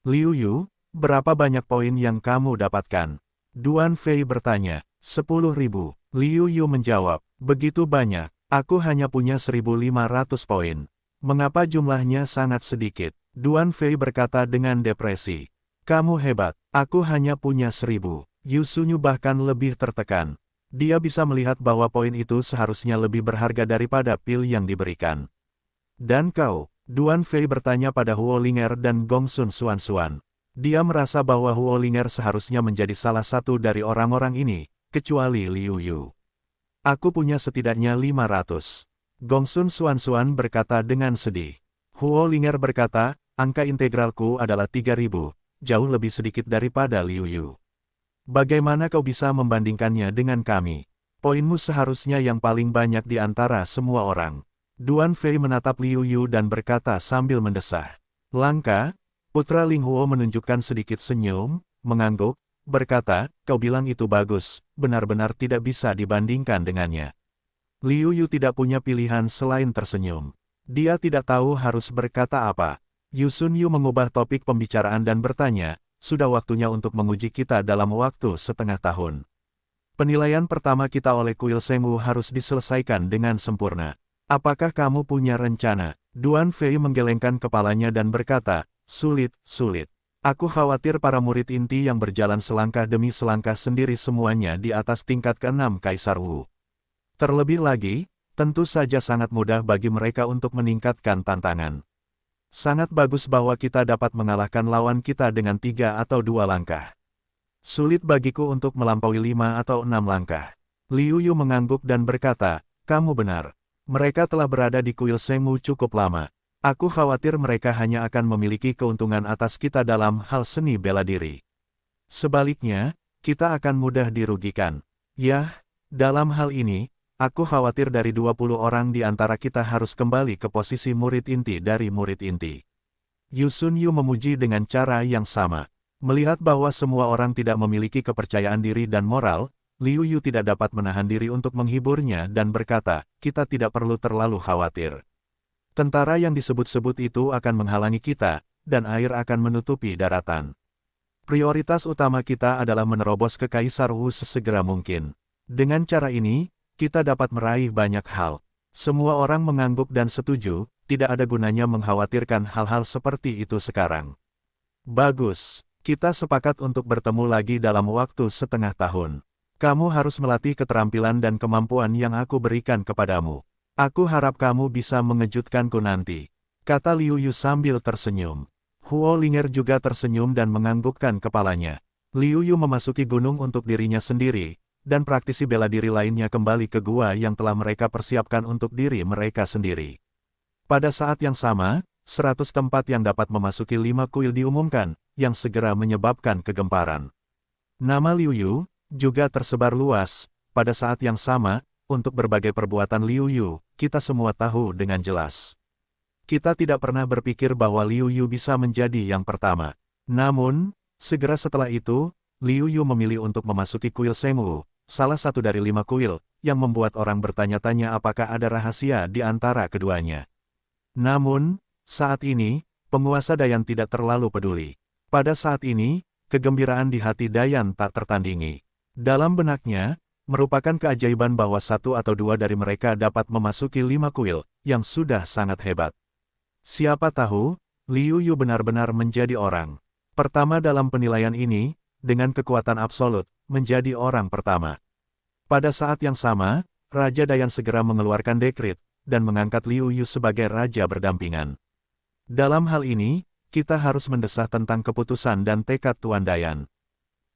Liu Yu, berapa banyak poin yang kamu dapatkan? Duan Fei bertanya. 10.000. Liu Yu menjawab, begitu banyak, aku hanya punya 1.500 poin. Mengapa jumlahnya sangat sedikit? Duan Fei berkata dengan depresi. Kamu hebat, aku hanya punya 1.000. Yu Sunyu bahkan lebih tertekan. Dia bisa melihat bahwa poin itu seharusnya lebih berharga daripada pil yang diberikan. Dan kau? Duan Fei bertanya pada Huo Linger dan Gongsun Xuan. Dia merasa bahwa Huo Linger seharusnya menjadi salah satu dari orang-orang ini, kecuali Liu Yu. Aku punya setidaknya 500. Gongsun Xuan berkata dengan sedih. Huo Linger berkata, angka integralku adalah 3.000, jauh lebih sedikit daripada Liu Yu. Bagaimana kau bisa membandingkannya dengan kami? Poinmu seharusnya yang paling banyak di antara semua orang. Duan Fei menatap Liu Yu dan berkata sambil mendesah. Langka? Putra Ling Huo menunjukkan sedikit senyum, mengangguk, berkata, kau bilang itu bagus, benar-benar tidak bisa dibandingkan dengannya. Liu Yu tidak punya pilihan selain tersenyum. Dia tidak tahu harus berkata apa. Yu Sun Yu mengubah topik pembicaraan dan bertanya, sudah waktunya untuk menguji kita dalam waktu setengah tahun. Penilaian pertama kita oleh Kuil Sengwu harus diselesaikan dengan sempurna. Apakah kamu punya rencana? Duan Fei menggelengkan kepalanya dan berkata, sulit. Aku khawatir para murid inti yang berjalan selangkah demi selangkah sendiri semuanya di atas tingkat ke-6 Kaisar Wu. Terlebih lagi, tentu saja sangat mudah bagi mereka untuk meningkatkan tantangan. Sangat bagus bahwa kita dapat mengalahkan lawan kita dengan 3 atau 2 langkah. Sulit bagiku untuk melampaui 5 atau 6 langkah. Liu Yu mengangguk dan berkata, kamu benar. Mereka telah berada di Kuil Sengwu cukup lama. Aku khawatir mereka hanya akan memiliki keuntungan atas kita dalam hal seni bela diri. Sebaliknya, kita akan mudah dirugikan. Yah, dalam hal ini, aku khawatir dari 20 orang di antara kita harus kembali ke posisi murid inti dari murid inti. Yu Sun Yu memuji dengan cara yang sama. Melihat bahwa semua orang tidak memiliki kepercayaan diri dan moral, Liu Yu tidak dapat menahan diri untuk menghiburnya dan berkata, kita tidak perlu terlalu khawatir. Tentara yang disebut-sebut itu akan menghalangi kita, dan air akan menutupi daratan. Prioritas utama kita adalah menerobos ke Kaisar Wu sesegera mungkin. Dengan cara ini, kita dapat meraih banyak hal. Semua orang mengangguk dan setuju, tidak ada gunanya mengkhawatirkan hal-hal seperti itu sekarang. Bagus, kita sepakat untuk bertemu lagi dalam waktu setengah tahun. Kamu harus melatih keterampilan dan kemampuan yang aku berikan kepadamu. Aku harap kamu bisa mengejutkanku nanti, kata Liu Yu sambil tersenyum. Huo Linger juga tersenyum dan menganggukkan kepalanya. Liu Yu memasuki gunung untuk dirinya sendiri, dan praktisi bela diri lainnya kembali ke gua yang telah mereka persiapkan untuk diri mereka sendiri. Pada saat yang sama, 100 tempat yang dapat memasuki 5 kuil diumumkan, yang segera menyebabkan kegemparan. Nama Liu Yu juga tersebar luas. Pada saat yang sama, untuk berbagai perbuatan Liu Yu, kita semua tahu dengan jelas. Kita tidak pernah berpikir bahwa Liu Yu bisa menjadi yang pertama. Namun, segera setelah itu, Liu Yu memilih untuk memasuki kuil Shengwu, salah satu dari 5 kuil, yang membuat orang bertanya-tanya apakah ada rahasia di antara keduanya. Namun, saat ini, penguasa Dayan tidak terlalu peduli. Pada saat ini, kegembiraan di hati Dayan tak tertandingi. Dalam benaknya, merupakan keajaiban bahwa 1 atau 2 dari mereka dapat memasuki 5 kuil, yang sudah sangat hebat. Siapa tahu, Liu Yu benar-benar menjadi orang pertama dalam penilaian ini, dengan kekuatan absolut, menjadi orang pertama. Pada saat yang sama, Raja Dayan segera mengeluarkan dekret, dan mengangkat Liu Yu sebagai raja berdampingan. Dalam hal ini, kita harus mendesah tentang keputusan dan tekad Tuan Dayan.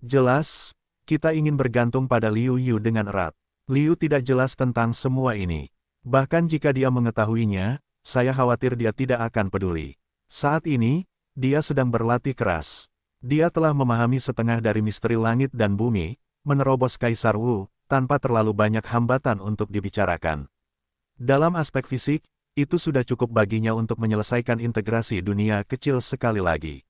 Jelas, kita ingin bergantung pada Liu Yu dengan erat. Liu tidak jelas tentang semua ini. Bahkan jika dia mengetahuinya, saya khawatir dia tidak akan peduli. Saat ini, dia sedang berlatih keras. Dia telah memahami setengah dari misteri langit dan bumi, menerobos Kaisar Wu, tanpa terlalu banyak hambatan untuk dibicarakan. Dalam aspek fisik, itu sudah cukup baginya untuk menyelesaikan integrasi dunia kecil sekali lagi.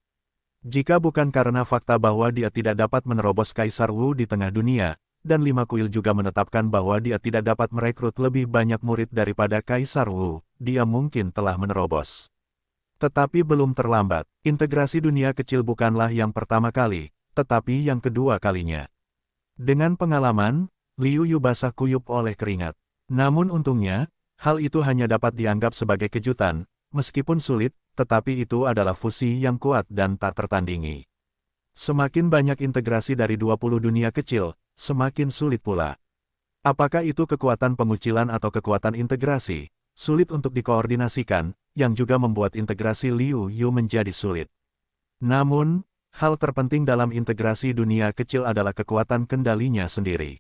Jika bukan karena fakta bahwa dia tidak dapat menerobos Kaisar Wu di tengah dunia, dan 5 kuil juga menetapkan bahwa dia tidak dapat merekrut lebih banyak murid daripada Kaisar Wu, dia mungkin telah menerobos. Tetapi belum terlambat. Integrasi dunia kecil bukanlah yang pertama kali, tetapi yang kedua kalinya. Dengan pengalaman, Liu Yu basah kuyup oleh keringat. Namun untungnya, hal itu hanya dapat dianggap sebagai kejutan, meskipun sulit, tetapi itu adalah fusi yang kuat dan tak tertandingi. Semakin banyak integrasi dari 20 dunia kecil, semakin sulit pula. Apakah itu kekuatan pengucilan atau kekuatan integrasi? Sulit untuk dikoordinasikan, yang juga membuat integrasi Liu Yu menjadi sulit. Namun, hal terpenting dalam integrasi dunia kecil adalah kekuatan kendalinya sendiri.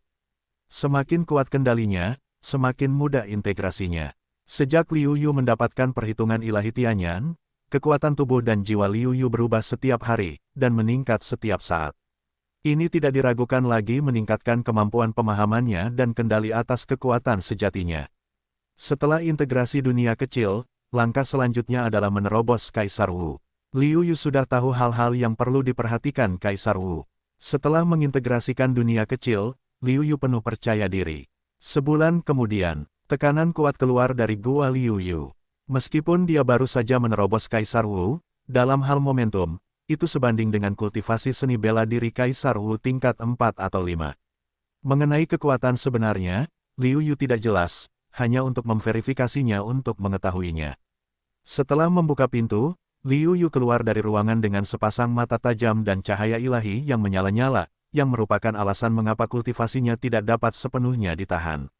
Semakin kuat kendalinya, semakin mudah integrasinya. Sejak Liu Yu mendapatkan perhitungan ilahi Tianyan, kekuatan tubuh dan jiwa Liu Yu berubah setiap hari, dan meningkat setiap saat. Ini tidak diragukan lagi meningkatkan kemampuan pemahamannya dan kendali atas kekuatan sejatinya. Setelah integrasi dunia kecil, langkah selanjutnya adalah menerobos Kaisar Wu. Liu Yu sudah tahu hal-hal yang perlu diperhatikan Kaisar Wu. Setelah mengintegrasikan dunia kecil, Liu Yu penuh percaya diri. Sebulan kemudian, tekanan kuat keluar dari gua Liu Yu. Meskipun dia baru saja menerobos Kaisar Wu, dalam hal momentum, itu sebanding dengan kultivasi seni bela diri Kaisar Wu tingkat 4 atau 5. Mengenai kekuatan sebenarnya, Liu Yu tidak jelas, hanya untuk memverifikasinya untuk mengetahuinya. Setelah membuka pintu, Liu Yu keluar dari ruangan dengan sepasang mata tajam dan cahaya ilahi yang menyala-nyala, yang merupakan alasan mengapa kultivasinya tidak dapat sepenuhnya ditahan.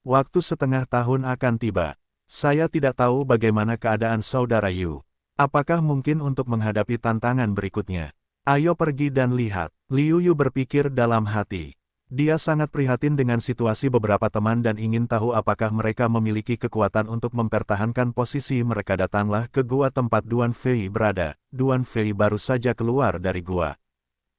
Waktu setengah tahun akan tiba. Saya tidak tahu bagaimana keadaan saudara Yu. Apakah mungkin untuk menghadapi tantangan berikutnya? Ayo pergi dan lihat. Liu Yu berpikir dalam hati. Dia sangat prihatin dengan situasi beberapa teman dan ingin tahu apakah mereka memiliki kekuatan untuk mempertahankan posisi mereka. Datanglah ke gua tempat Duan Fei berada. Duan Fei baru saja keluar dari gua.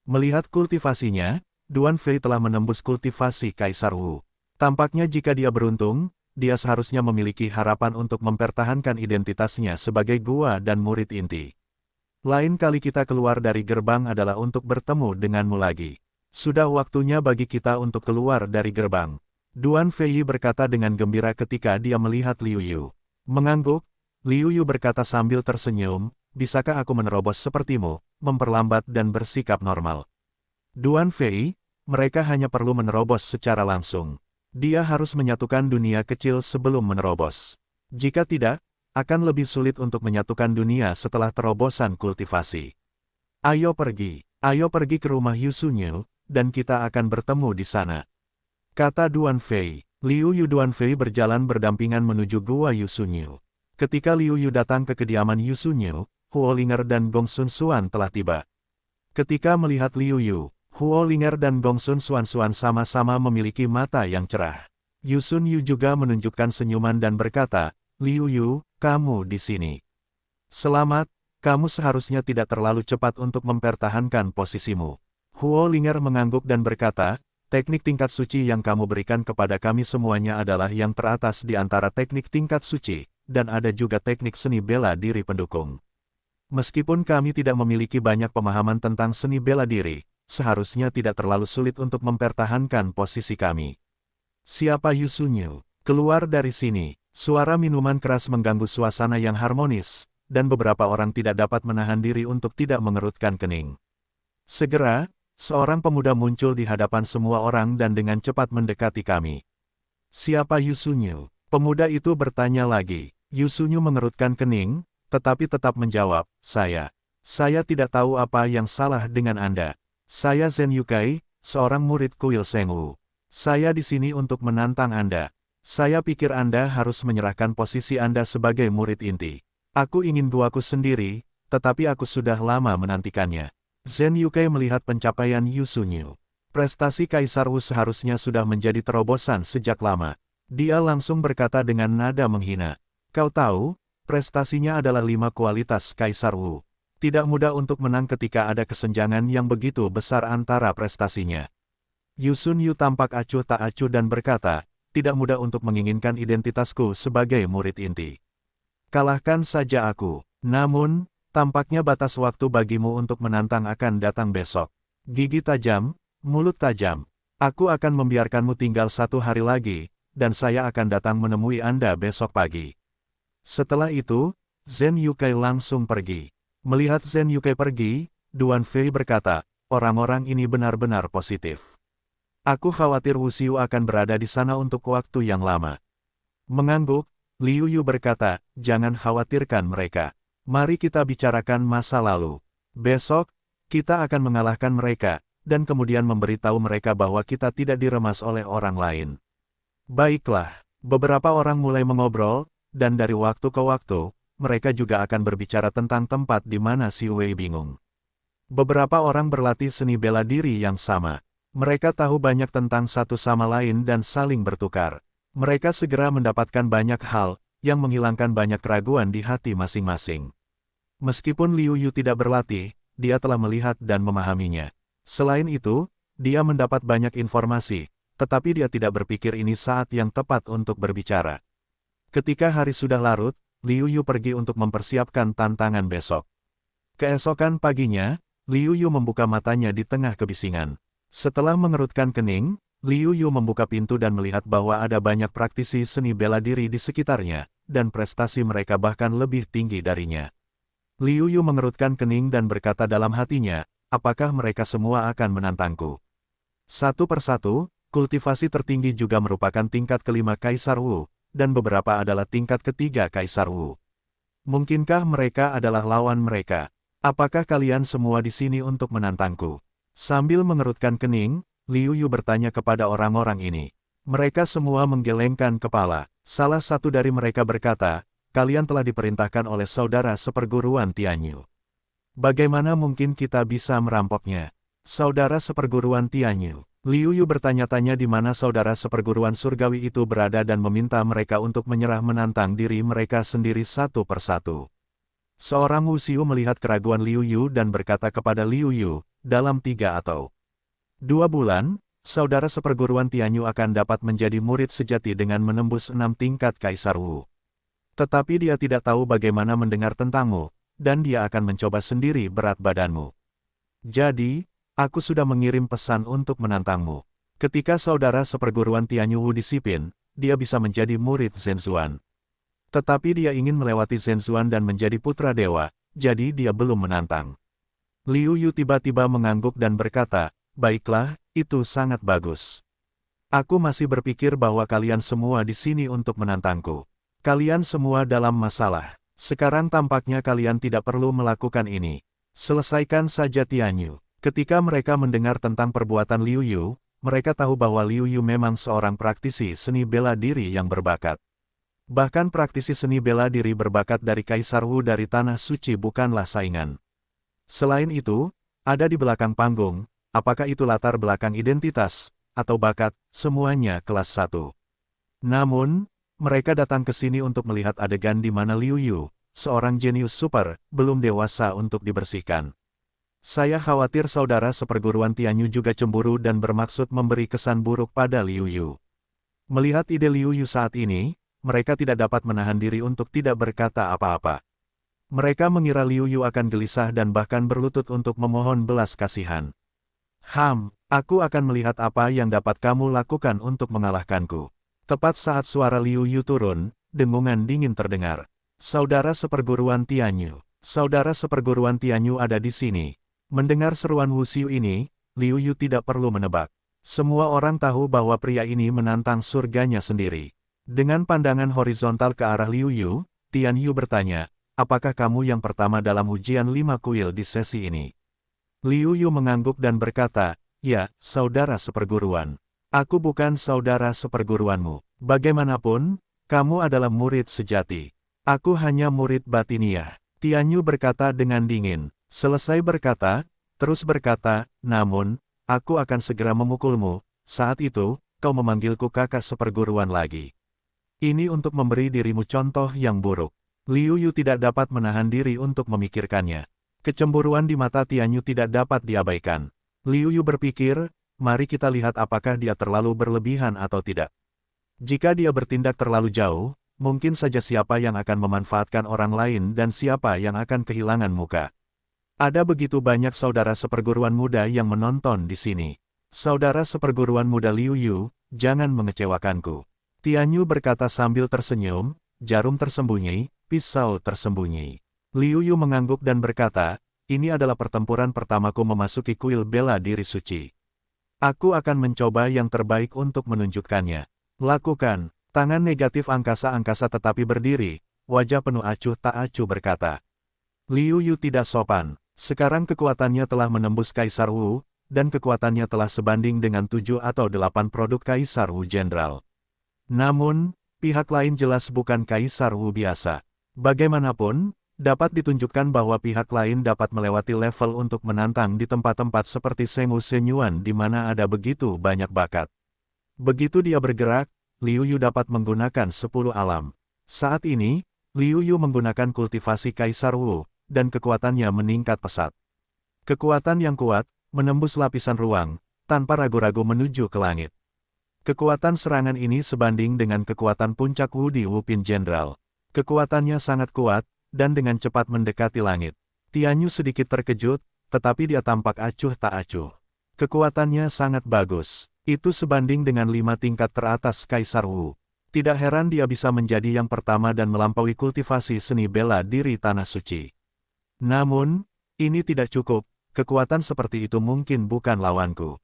Melihat kultivasinya, Duan Fei telah menembus kultivasi Kaisar Wu. Tampaknya jika dia beruntung, dia seharusnya memiliki harapan untuk mempertahankan identitasnya sebagai gua dan murid inti. Lain kali kita keluar dari gerbang adalah untuk bertemu denganmu lagi. Sudah waktunya bagi kita untuk keluar dari gerbang. Duan Fei berkata dengan gembira ketika dia melihat Liu Yu. Mengangguk, Liu Yu berkata sambil tersenyum, bisakah aku menerobos sepertimu, memperlambat dan bersikap normal? Duan Fei, mereka hanya perlu menerobos secara langsung. Dia harus menyatukan dunia kecil sebelum menerobos. Jika tidak, akan lebih sulit untuk menyatukan dunia setelah terobosan kultivasi. Ayo pergi ke rumah Yusunyu, dan kita akan bertemu di sana. Kata Duan Fei. Liu Yu Duan Fei berjalan berdampingan menuju gua Yusunyu. Ketika Liu Yu datang ke kediaman Yusunyu, Huo Linger dan Gong Sun Xuan telah tiba. Ketika melihat Liu Yu, Huo Linger dan Gong Sun Xuan sama-sama memiliki mata yang cerah. Yusunyu juga menunjukkan senyuman dan berkata, Liu Yu, kamu di sini. Selamat, kamu seharusnya tidak terlalu cepat untuk mempertahankan posisimu. Huo Linger mengangguk dan berkata, teknik tingkat suci yang kamu berikan kepada kami semuanya adalah yang teratas di antara teknik tingkat suci, dan ada juga teknik seni bela diri pendukung. Meskipun kami tidak memiliki banyak pemahaman tentang seni bela diri, seharusnya tidak terlalu sulit untuk mempertahankan posisi kami. Siapa Yusunyu? Keluar dari sini. Suara minuman keras mengganggu suasana yang harmonis, dan beberapa orang tidak dapat menahan diri untuk tidak mengerutkan kening. Segera, seorang pemuda muncul di hadapan semua orang dan dengan cepat mendekati kami. Siapa Yusunyu? Pemuda itu bertanya lagi. Yusunyu mengerutkan kening, tetapi tetap menjawab, saya tidak tahu apa yang salah dengan Anda. Saya Zhen Yukai, seorang murid kuil Sengwu. Saya di sini untuk menantang Anda. Saya pikir Anda harus menyerahkan posisi Anda sebagai murid inti. Aku ingin guaku sendiri, tetapi aku sudah lama menantikannya. Zhen Yukai melihat pencapaian Yusunyu. Prestasi Kaisar Wu seharusnya sudah menjadi terobosan sejak lama. Dia langsung berkata dengan nada menghina. Kau tahu, prestasinya adalah 5 kualitas Kaisar Wu. Tidak mudah untuk menang ketika ada kesenjangan yang begitu besar antara prestasinya. Yusunyu tampak acuh tak acuh dan berkata, tidak mudah untuk menginginkan identitasku sebagai murid inti. Kalahkan saja aku. Namun, tampaknya batas waktu bagimu untuk menantang akan datang besok. Gigi tajam, mulut tajam. Aku akan membiarkanmu tinggal 1 hari lagi, dan saya akan datang menemui Anda besok pagi. Setelah itu, Zhen Yukai langsung pergi. Melihat Zhen Yukai pergi, Duan Fei berkata, orang-orang ini benar-benar positif. Aku khawatir Wu Xiu akan berada di sana untuk waktu yang lama. Mengangguk, Liu Yu berkata, jangan khawatirkan mereka. Mari kita bicarakan masa lalu. Besok, kita akan mengalahkan mereka, dan kemudian memberitahu mereka bahwa kita tidak diremas oleh orang lain. Baiklah, beberapa orang mulai mengobrol, dan dari waktu ke waktu, mereka juga akan berbicara tentang tempat di mana si Wei bingung. Beberapa orang berlatih seni bela diri yang sama. Mereka tahu banyak tentang satu sama lain dan saling bertukar. Mereka segera mendapatkan banyak hal, yang menghilangkan banyak keraguan di hati masing-masing. Meskipun Liu Yu tidak berlatih, dia telah melihat dan memahaminya. Selain itu, dia mendapat banyak informasi, tetapi dia tidak berpikir ini saat yang tepat untuk berbicara. Ketika hari sudah larut, Liu Yu pergi untuk mempersiapkan tantangan besok. Keesokan paginya, Liu Yu membuka matanya di tengah kebisingan. Setelah mengerutkan kening, Liu Yu membuka pintu dan melihat bahwa ada banyak praktisi seni bela diri di sekitarnya, dan prestasi mereka bahkan lebih tinggi darinya. Liu Yu mengerutkan kening dan berkata dalam hatinya, apakah mereka semua akan menantangku? Satu persatu, kultivasi tertinggi juga merupakan tingkat kelima Kaisar Wu, dan beberapa adalah tingkat ketiga Kaisar Wu. Mungkinkah mereka adalah lawan mereka? Apakah kalian semua di sini untuk menantangku? Sambil mengerutkan kening, Liu Yu bertanya kepada orang-orang ini. Mereka semua menggelengkan kepala. Salah satu dari mereka berkata, kalian telah diperintahkan oleh saudara seperguruan Tianyu. Bagaimana mungkin kita bisa merampoknya? Saudara seperguruan Tianyu. Liu Yu bertanya-tanya di mana saudara seperguruan surgawi itu berada dan meminta mereka untuk menyerah menantang diri mereka sendiri satu persatu. Seorang Wu Xiu melihat keraguan Liu Yu dan berkata kepada Liu Yu, dalam 3 atau 2 bulan, saudara seperguruan Tianyu akan dapat menjadi murid sejati dengan menembus 6 tingkat Kaisar Wu. Tetapi dia tidak tahu bagaimana mendengar tentangmu, dan dia akan mencoba sendiri berat badanmu. Jadi, aku sudah mengirim pesan untuk menantangmu. Ketika saudara seperguruan Tianyu Wu disiplin, dia bisa menjadi murid Zhenzuan. Tetapi dia ingin melewati Zhenzuan dan menjadi putra dewa, jadi dia belum menantang. Liu Yu tiba-tiba mengangguk dan berkata, baiklah, itu sangat bagus. Aku masih berpikir bahwa kalian semua di sini untuk menantangku. Kalian semua dalam masalah. Sekarang tampaknya kalian tidak perlu melakukan ini. Selesaikan saja Tianyu. Ketika mereka mendengar tentang perbuatan Liu Yu, mereka tahu bahwa Liu Yu memang seorang praktisi seni bela diri yang berbakat. Bahkan praktisi seni bela diri berbakat dari Kaisar Wu dari Tanah Suci bukanlah saingan. Selain itu, ada di belakang panggung, apakah itu latar belakang identitas, atau bakat, semuanya kelas 1. Namun, mereka datang ke sini untuk melihat adegan di mana Liu Yu, seorang jenius super, belum dewasa untuk dibersihkan. Saya khawatir saudara seperguruan Tianyu juga cemburu dan bermaksud memberi kesan buruk pada Liu Yu. Melihat ide Liu Yu saat ini, mereka tidak dapat menahan diri untuk tidak berkata apa-apa. Mereka mengira Liu Yu akan gelisah dan bahkan berlutut untuk memohon belas kasihan. Aku akan melihat apa yang dapat kamu lakukan untuk mengalahkanku. Tepat saat suara Liu Yu turun, dengungan dingin terdengar. Saudara seperguruan Tianyu. Saudara seperguruan Tianyu ada di sini. Mendengar seruan Wu Xiu ini, Liu Yu tidak perlu menebak. Semua orang tahu bahwa pria ini menantang surganya sendiri. Dengan pandangan horizontal ke arah Liu Yu, Tianyu bertanya, apakah kamu yang pertama dalam ujian 5 kuil di sesi ini? Liu Yu mengangguk dan berkata, ya, saudara seperguruan. Aku bukan saudara seperguruanmu. Bagaimanapun, kamu adalah murid sejati. Aku hanya murid batiniah. Tianyu berkata dengan dingin. Selesai berkata, terus berkata, namun, aku akan segera memukulmu. Saat itu, kau memanggilku kakak seperguruan lagi. Ini untuk memberi dirimu contoh yang buruk. Liu Yu tidak dapat menahan diri untuk memikirkannya. Kecemburuan di mata Tianyu tidak dapat diabaikan. Liu Yu berpikir, mari kita lihat apakah dia terlalu berlebihan atau tidak. Jika dia bertindak terlalu jauh, mungkin saja siapa yang akan memanfaatkan orang lain dan siapa yang akan kehilangan muka. Ada begitu banyak saudara seperguruan muda yang menonton di sini. Saudara seperguruan muda Liu Yu, jangan mengecewakanku. Tianyu berkata sambil tersenyum, jarum tersembunyi, pisau tersembunyi. Liu Yu mengangguk dan berkata, ini adalah pertempuran pertamaku memasuki kuil bela diri suci. Aku akan mencoba yang terbaik untuk menunjukkannya. Lakukan. Tangan negatif angkasa-angkasa tetapi berdiri, wajah penuh acuh tak acuh berkata. Liu Yu tidak sopan. Sekarang kekuatannya telah menembus Kaisar Wu, dan kekuatannya telah sebanding dengan 7 atau 8 produk Kaisar Wu Jenderal. Namun, pihak lain jelas bukan Kaisar Wu biasa. Bagaimanapun, dapat ditunjukkan bahwa pihak lain dapat melewati level untuk menantang di tempat-tempat seperti Senghu Shenyuan di mana ada begitu banyak bakat. Begitu dia bergerak, Liu Yu dapat menggunakan 10 alam. Saat ini, Liu Yu menggunakan kultivasi Kaisar Wu, dan kekuatannya meningkat pesat. Kekuatan yang kuat, menembus lapisan ruang, tanpa ragu-ragu menuju ke langit. Kekuatan serangan ini sebanding dengan kekuatan puncak Wu di Wupin Jenderal. Kekuatannya sangat kuat, dan dengan cepat mendekati langit. Tianyu sedikit terkejut, tetapi dia tampak acuh tak acuh. Kekuatannya sangat bagus. Itu sebanding dengan 5 tingkat teratas Kaisar Wu. Tidak heran dia bisa menjadi yang pertama dan melampaui kultivasi seni bela diri Tanah Suci. Namun, ini tidak cukup, kekuatan seperti itu mungkin bukan lawanku.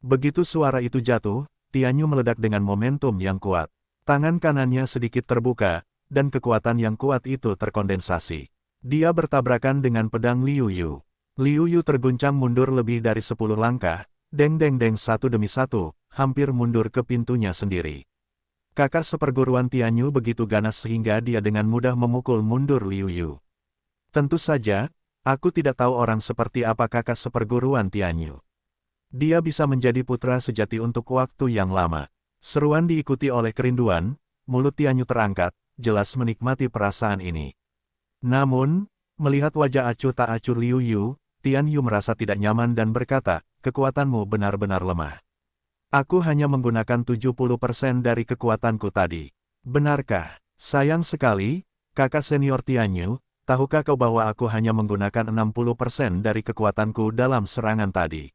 Begitu suara itu jatuh, Tianyu meledak dengan momentum yang kuat. Tangan kanannya sedikit terbuka, dan kekuatan yang kuat itu terkondensasi. Dia bertabrakan dengan pedang Liu Yu. Liu Yu terguncang mundur lebih dari 10 langkah, deng-deng-deng satu demi satu, hampir mundur ke pintunya sendiri. Kakak seperguruan Tianyu begitu ganas sehingga dia dengan mudah memukul mundur Liu Yu. Tentu saja, aku tidak tahu orang seperti apa kakak seperguruan Tianyu. Dia bisa menjadi putra sejati untuk waktu yang lama. Seruan diikuti oleh kerinduan, mulut Tianyu terangkat, jelas menikmati perasaan ini. Namun, melihat wajah acuh tak acuh Liu Yu, Tianyu merasa tidak nyaman dan berkata, kekuatanmu benar-benar lemah. Aku hanya menggunakan 70% dari kekuatanku tadi. Benarkah? Sayang sekali, kakak senior Tianyu, tahukah kau bahwa aku hanya menggunakan 60% dari kekuatanku dalam serangan tadi?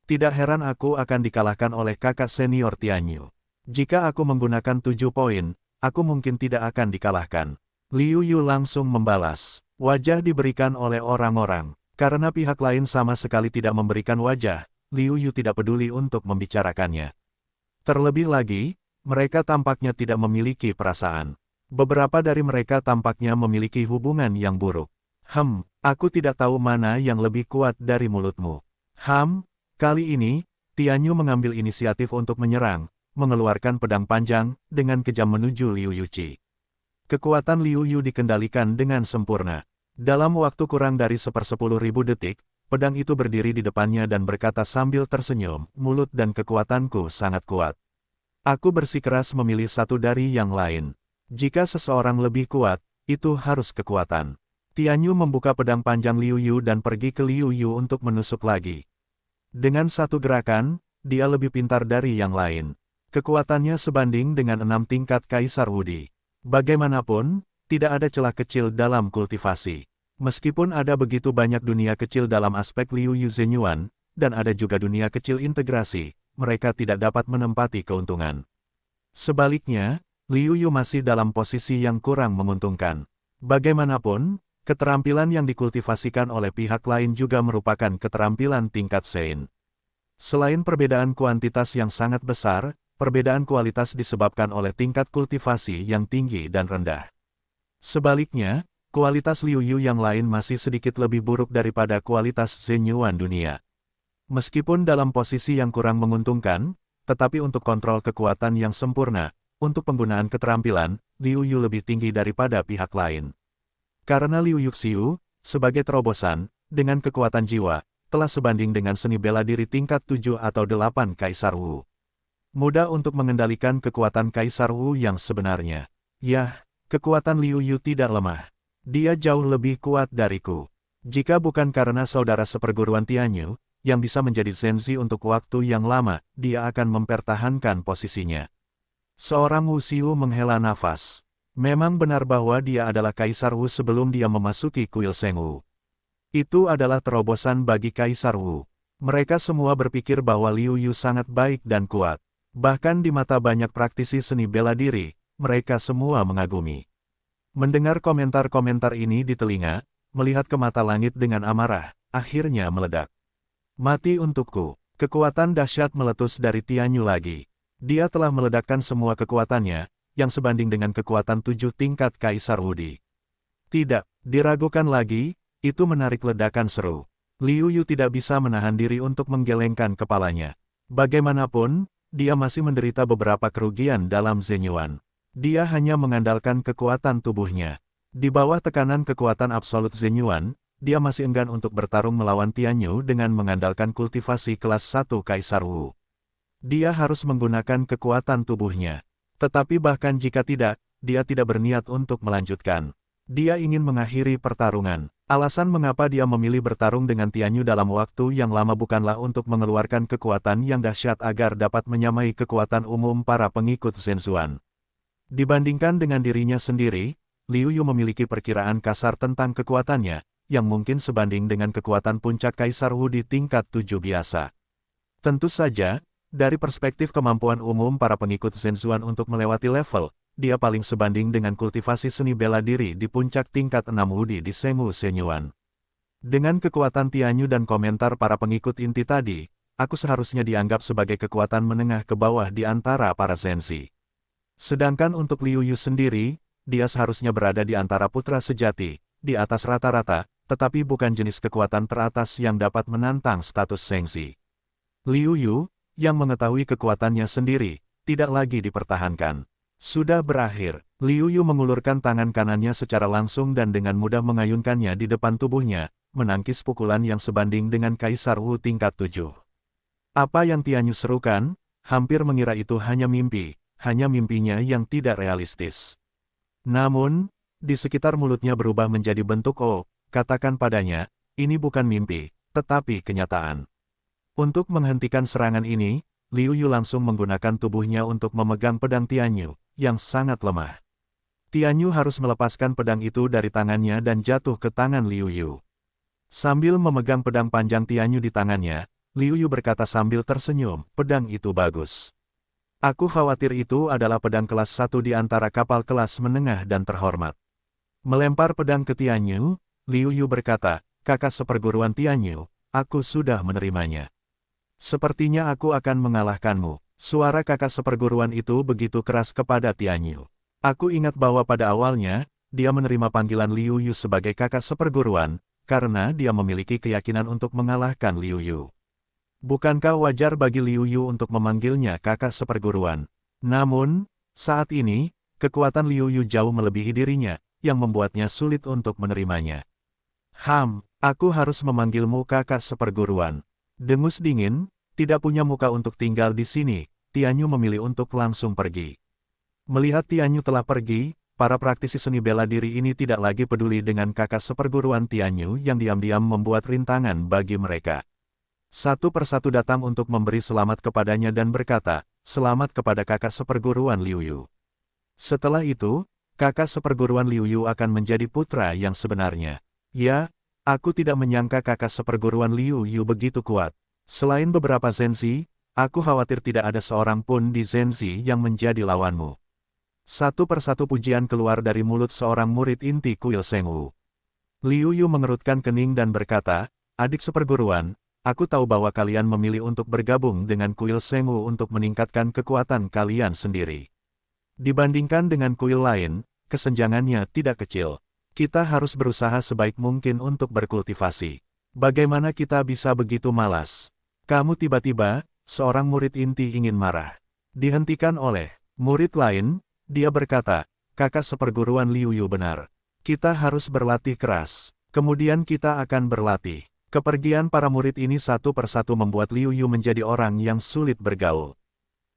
Tidak heran aku akan dikalahkan oleh kakak senior Tianyu. Jika aku menggunakan 7 poin, aku mungkin tidak akan dikalahkan. Liu Yu langsung membalas. Wajah diberikan oleh orang-orang. Karena pihak lain sama sekali tidak memberikan wajah, Liu Yu tidak peduli untuk membicarakannya. Terlebih lagi, mereka tampaknya tidak memiliki perasaan. Beberapa dari mereka tampaknya memiliki hubungan yang buruk. Aku tidak tahu mana yang lebih kuat dari mulutmu. Kali ini, Tianyu mengambil inisiatif untuk menyerang, mengeluarkan pedang panjang, dengan kejam menuju Liu Yuqi. Kekuatan Liu Yu dikendalikan dengan sempurna. Dalam waktu kurang dari 1/10.000 detik, pedang itu berdiri di depannya dan berkata sambil tersenyum, mulut dan kekuatanku sangat kuat. Aku bersikeras memilih satu dari yang lain. Jika seseorang lebih kuat, itu harus kekuatan. Tianyu membuka pedang panjang Liu Yu dan pergi ke Liu Yu untuk menusuk lagi. Dengan satu gerakan, dia lebih pintar dari yang lain. Kekuatannya sebanding dengan 6 tingkat Kaisar Wudi. Bagaimanapun, tidak ada celah kecil dalam kultivasi. Meskipun ada begitu banyak dunia kecil dalam aspek Liu Yu Zhenyuan, dan ada juga dunia kecil integrasi, mereka tidak dapat menempati keuntungan. Sebaliknya, Liu Yu masih dalam posisi yang kurang menguntungkan. Bagaimanapun, keterampilan yang dikultivasikan oleh pihak lain juga merupakan keterampilan tingkat Sein. Selain perbedaan kuantitas yang sangat besar, perbedaan kualitas disebabkan oleh tingkat kultivasi yang tinggi dan rendah. Sebaliknya, kualitas Liu Yu yang lain masih sedikit lebih buruk daripada kualitas Zhenyuan dunia. Meskipun dalam posisi yang kurang menguntungkan, tetapi untuk kontrol kekuatan yang sempurna, untuk penggunaan keterampilan, Liu Yu lebih tinggi daripada pihak lain. Karena Liu Yuxiu, sebagai terobosan, dengan kekuatan jiwa, telah sebanding dengan seni bela diri tingkat 7 atau 8 Kaisar Wu. Mudah untuk mengendalikan kekuatan Kaisar Wu yang sebenarnya. Yah, kekuatan Liu Yu tidak lemah. Dia jauh lebih kuat dariku. Jika bukan karena saudara seperguruan Tianyu, yang bisa menjadi Zenzi untuk waktu yang lama, dia akan mempertahankan posisinya. Seorang Wuxiu menghela nafas. Memang benar bahwa dia adalah Kaisar Wu sebelum dia memasuki kuil Sheng Wu. Itu adalah terobosan bagi Kaisar Wu. Mereka semua berpikir bahwa Liu Yu sangat baik dan kuat. Bahkan di mata banyak praktisi seni bela diri, mereka semua mengagumi. Mendengar komentar-komentar ini di telinga, melihat ke mata langit dengan amarah, akhirnya meledak. Mati untukku. Kekuatan dahsyat meletus dari Tianyu lagi. Dia telah meledakkan semua kekuatannya, yang sebanding dengan kekuatan 7 tingkat Kaisar Wudi. Tidak, diragukan lagi, itu menarik ledakan seru. Liu Yu tidak bisa menahan diri untuk menggelengkan kepalanya. Bagaimanapun, dia masih menderita beberapa kerugian dalam Zhenyuan. Dia hanya mengandalkan kekuatan tubuhnya. Di bawah tekanan kekuatan absolut Zhenyuan, dia masih enggan untuk bertarung melawan Tianyu dengan mengandalkan kultivasi kelas 1 Kaisar Wu. Dia harus menggunakan kekuatan tubuhnya. Tetapi bahkan jika tidak, dia tidak berniat untuk melanjutkan. Dia ingin mengakhiri pertarungan. Alasan mengapa dia memilih bertarung dengan Tianyu dalam waktu yang lama bukanlah untuk mengeluarkan kekuatan yang dahsyat agar dapat menyamai kekuatan umum para pengikut Zhenzuan. Dibandingkan dengan dirinya sendiri, Liu Yu memiliki perkiraan kasar tentang kekuatannya, yang mungkin sebanding dengan kekuatan puncak Kaisar Wu di tingkat 7 biasa. Tentu saja, dari perspektif kemampuan umum para pengikut Zhenzuan untuk melewati level, dia paling sebanding dengan kultivasi seni bela diri di puncak tingkat 6 Wudi di Sheng Wu Zhenyuan. Dengan kekuatan Tianyu dan komentar para pengikut inti tadi, aku seharusnya dianggap sebagai kekuatan menengah ke bawah di antara para Zenzi. Sedangkan untuk Liu Yu sendiri, dia seharusnya berada di antara putra sejati, di atas rata-rata, tetapi bukan jenis kekuatan teratas yang dapat menantang status Zengzi. Liu Yu, yang mengetahui kekuatannya sendiri, tidak lagi dipertahankan. Sudah berakhir. Liu Yu mengulurkan tangan kanannya secara langsung dan dengan mudah mengayunkannya di depan tubuhnya, menangkis pukulan yang sebanding dengan Kaisar Wu tingkat 7. Apa yang Tianyu serukan, hampir mengira itu hanya mimpi, hanya mimpinya yang tidak realistis. Namun, di sekitar mulutnya berubah menjadi bentuk O, katakan padanya, ini bukan mimpi, tetapi kenyataan. Untuk menghentikan serangan ini, Liu Yu langsung menggunakan tubuhnya untuk memegang pedang Tianyu, yang sangat lemah. Tianyu harus melepaskan pedang itu dari tangannya dan jatuh ke tangan Liu Yu. Sambil memegang pedang panjang Tianyu di tangannya, Liu Yu berkata sambil tersenyum, pedang itu bagus. Aku khawatir itu adalah pedang kelas 1 di antara kapal kelas menengah dan terhormat. Melempar pedang ke Tianyu, Liu Yu berkata, kakak seperguruan Tianyu, aku sudah menerimanya. Sepertinya aku akan mengalahkanmu. Suara kakak seperguruan itu begitu keras kepada Tianyu. Aku ingat bahwa pada awalnya, dia menerima panggilan Liu Yu sebagai kakak seperguruan, karena dia memiliki keyakinan untuk mengalahkan Liu Yu. Bukankah wajar bagi Liu Yu untuk memanggilnya kakak seperguruan? Namun, saat ini, kekuatan Liu Yu jauh melebihi dirinya, yang membuatnya sulit untuk menerimanya. Aku harus memanggilmu kakak seperguruan. Dengus dingin, tidak punya muka untuk tinggal di sini, Tianyu memilih untuk langsung pergi. Melihat Tianyu telah pergi, para praktisi seni bela diri ini tidak lagi peduli dengan kakak seperguruan Tianyu yang diam-diam membuat rintangan bagi mereka. Satu persatu datang untuk memberi selamat kepadanya dan berkata, "Selamat kepada kakak seperguruan Liu Yu." Setelah itu, kakak seperguruan Liu Yu akan menjadi putra yang sebenarnya. Ya, aku tidak menyangka kakak seperguruan Liu Yu begitu kuat. Selain beberapa Zenzi, aku khawatir tidak ada seorang pun di Zenzi yang menjadi lawanmu. Satu persatu pujian keluar dari mulut seorang murid inti kuil Sengwu. Liu Yu mengerutkan kening dan berkata, "Adik seperguruan, aku tahu bahwa kalian memilih untuk bergabung dengan kuil Sengwu untuk meningkatkan kekuatan kalian sendiri. Dibandingkan dengan kuil lain, kesenjangannya tidak kecil. Kita harus berusaha sebaik mungkin untuk berkultivasi. Bagaimana kita bisa begitu malas? Kamu tiba-tiba, seorang murid inti ingin marah. Dihentikan oleh murid lain. Dia berkata, kakak seperguruan Liu Yu benar. Kita harus berlatih keras. Kemudian kita akan berlatih. Kepergian para murid ini satu persatu membuat Liu Yu menjadi orang yang sulit bergaul.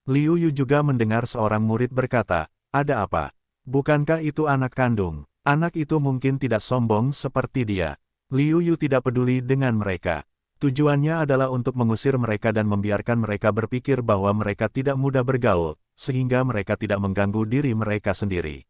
Liu Yu juga mendengar seorang murid berkata, ada apa? Bukankah itu anak kandung? Anak itu mungkin tidak sombong seperti dia. Liu Yu tidak peduli dengan mereka. Tujuannya adalah untuk mengusir mereka dan membiarkan mereka berpikir bahwa mereka tidak mudah bergaul, sehingga mereka tidak mengganggu diri mereka sendiri.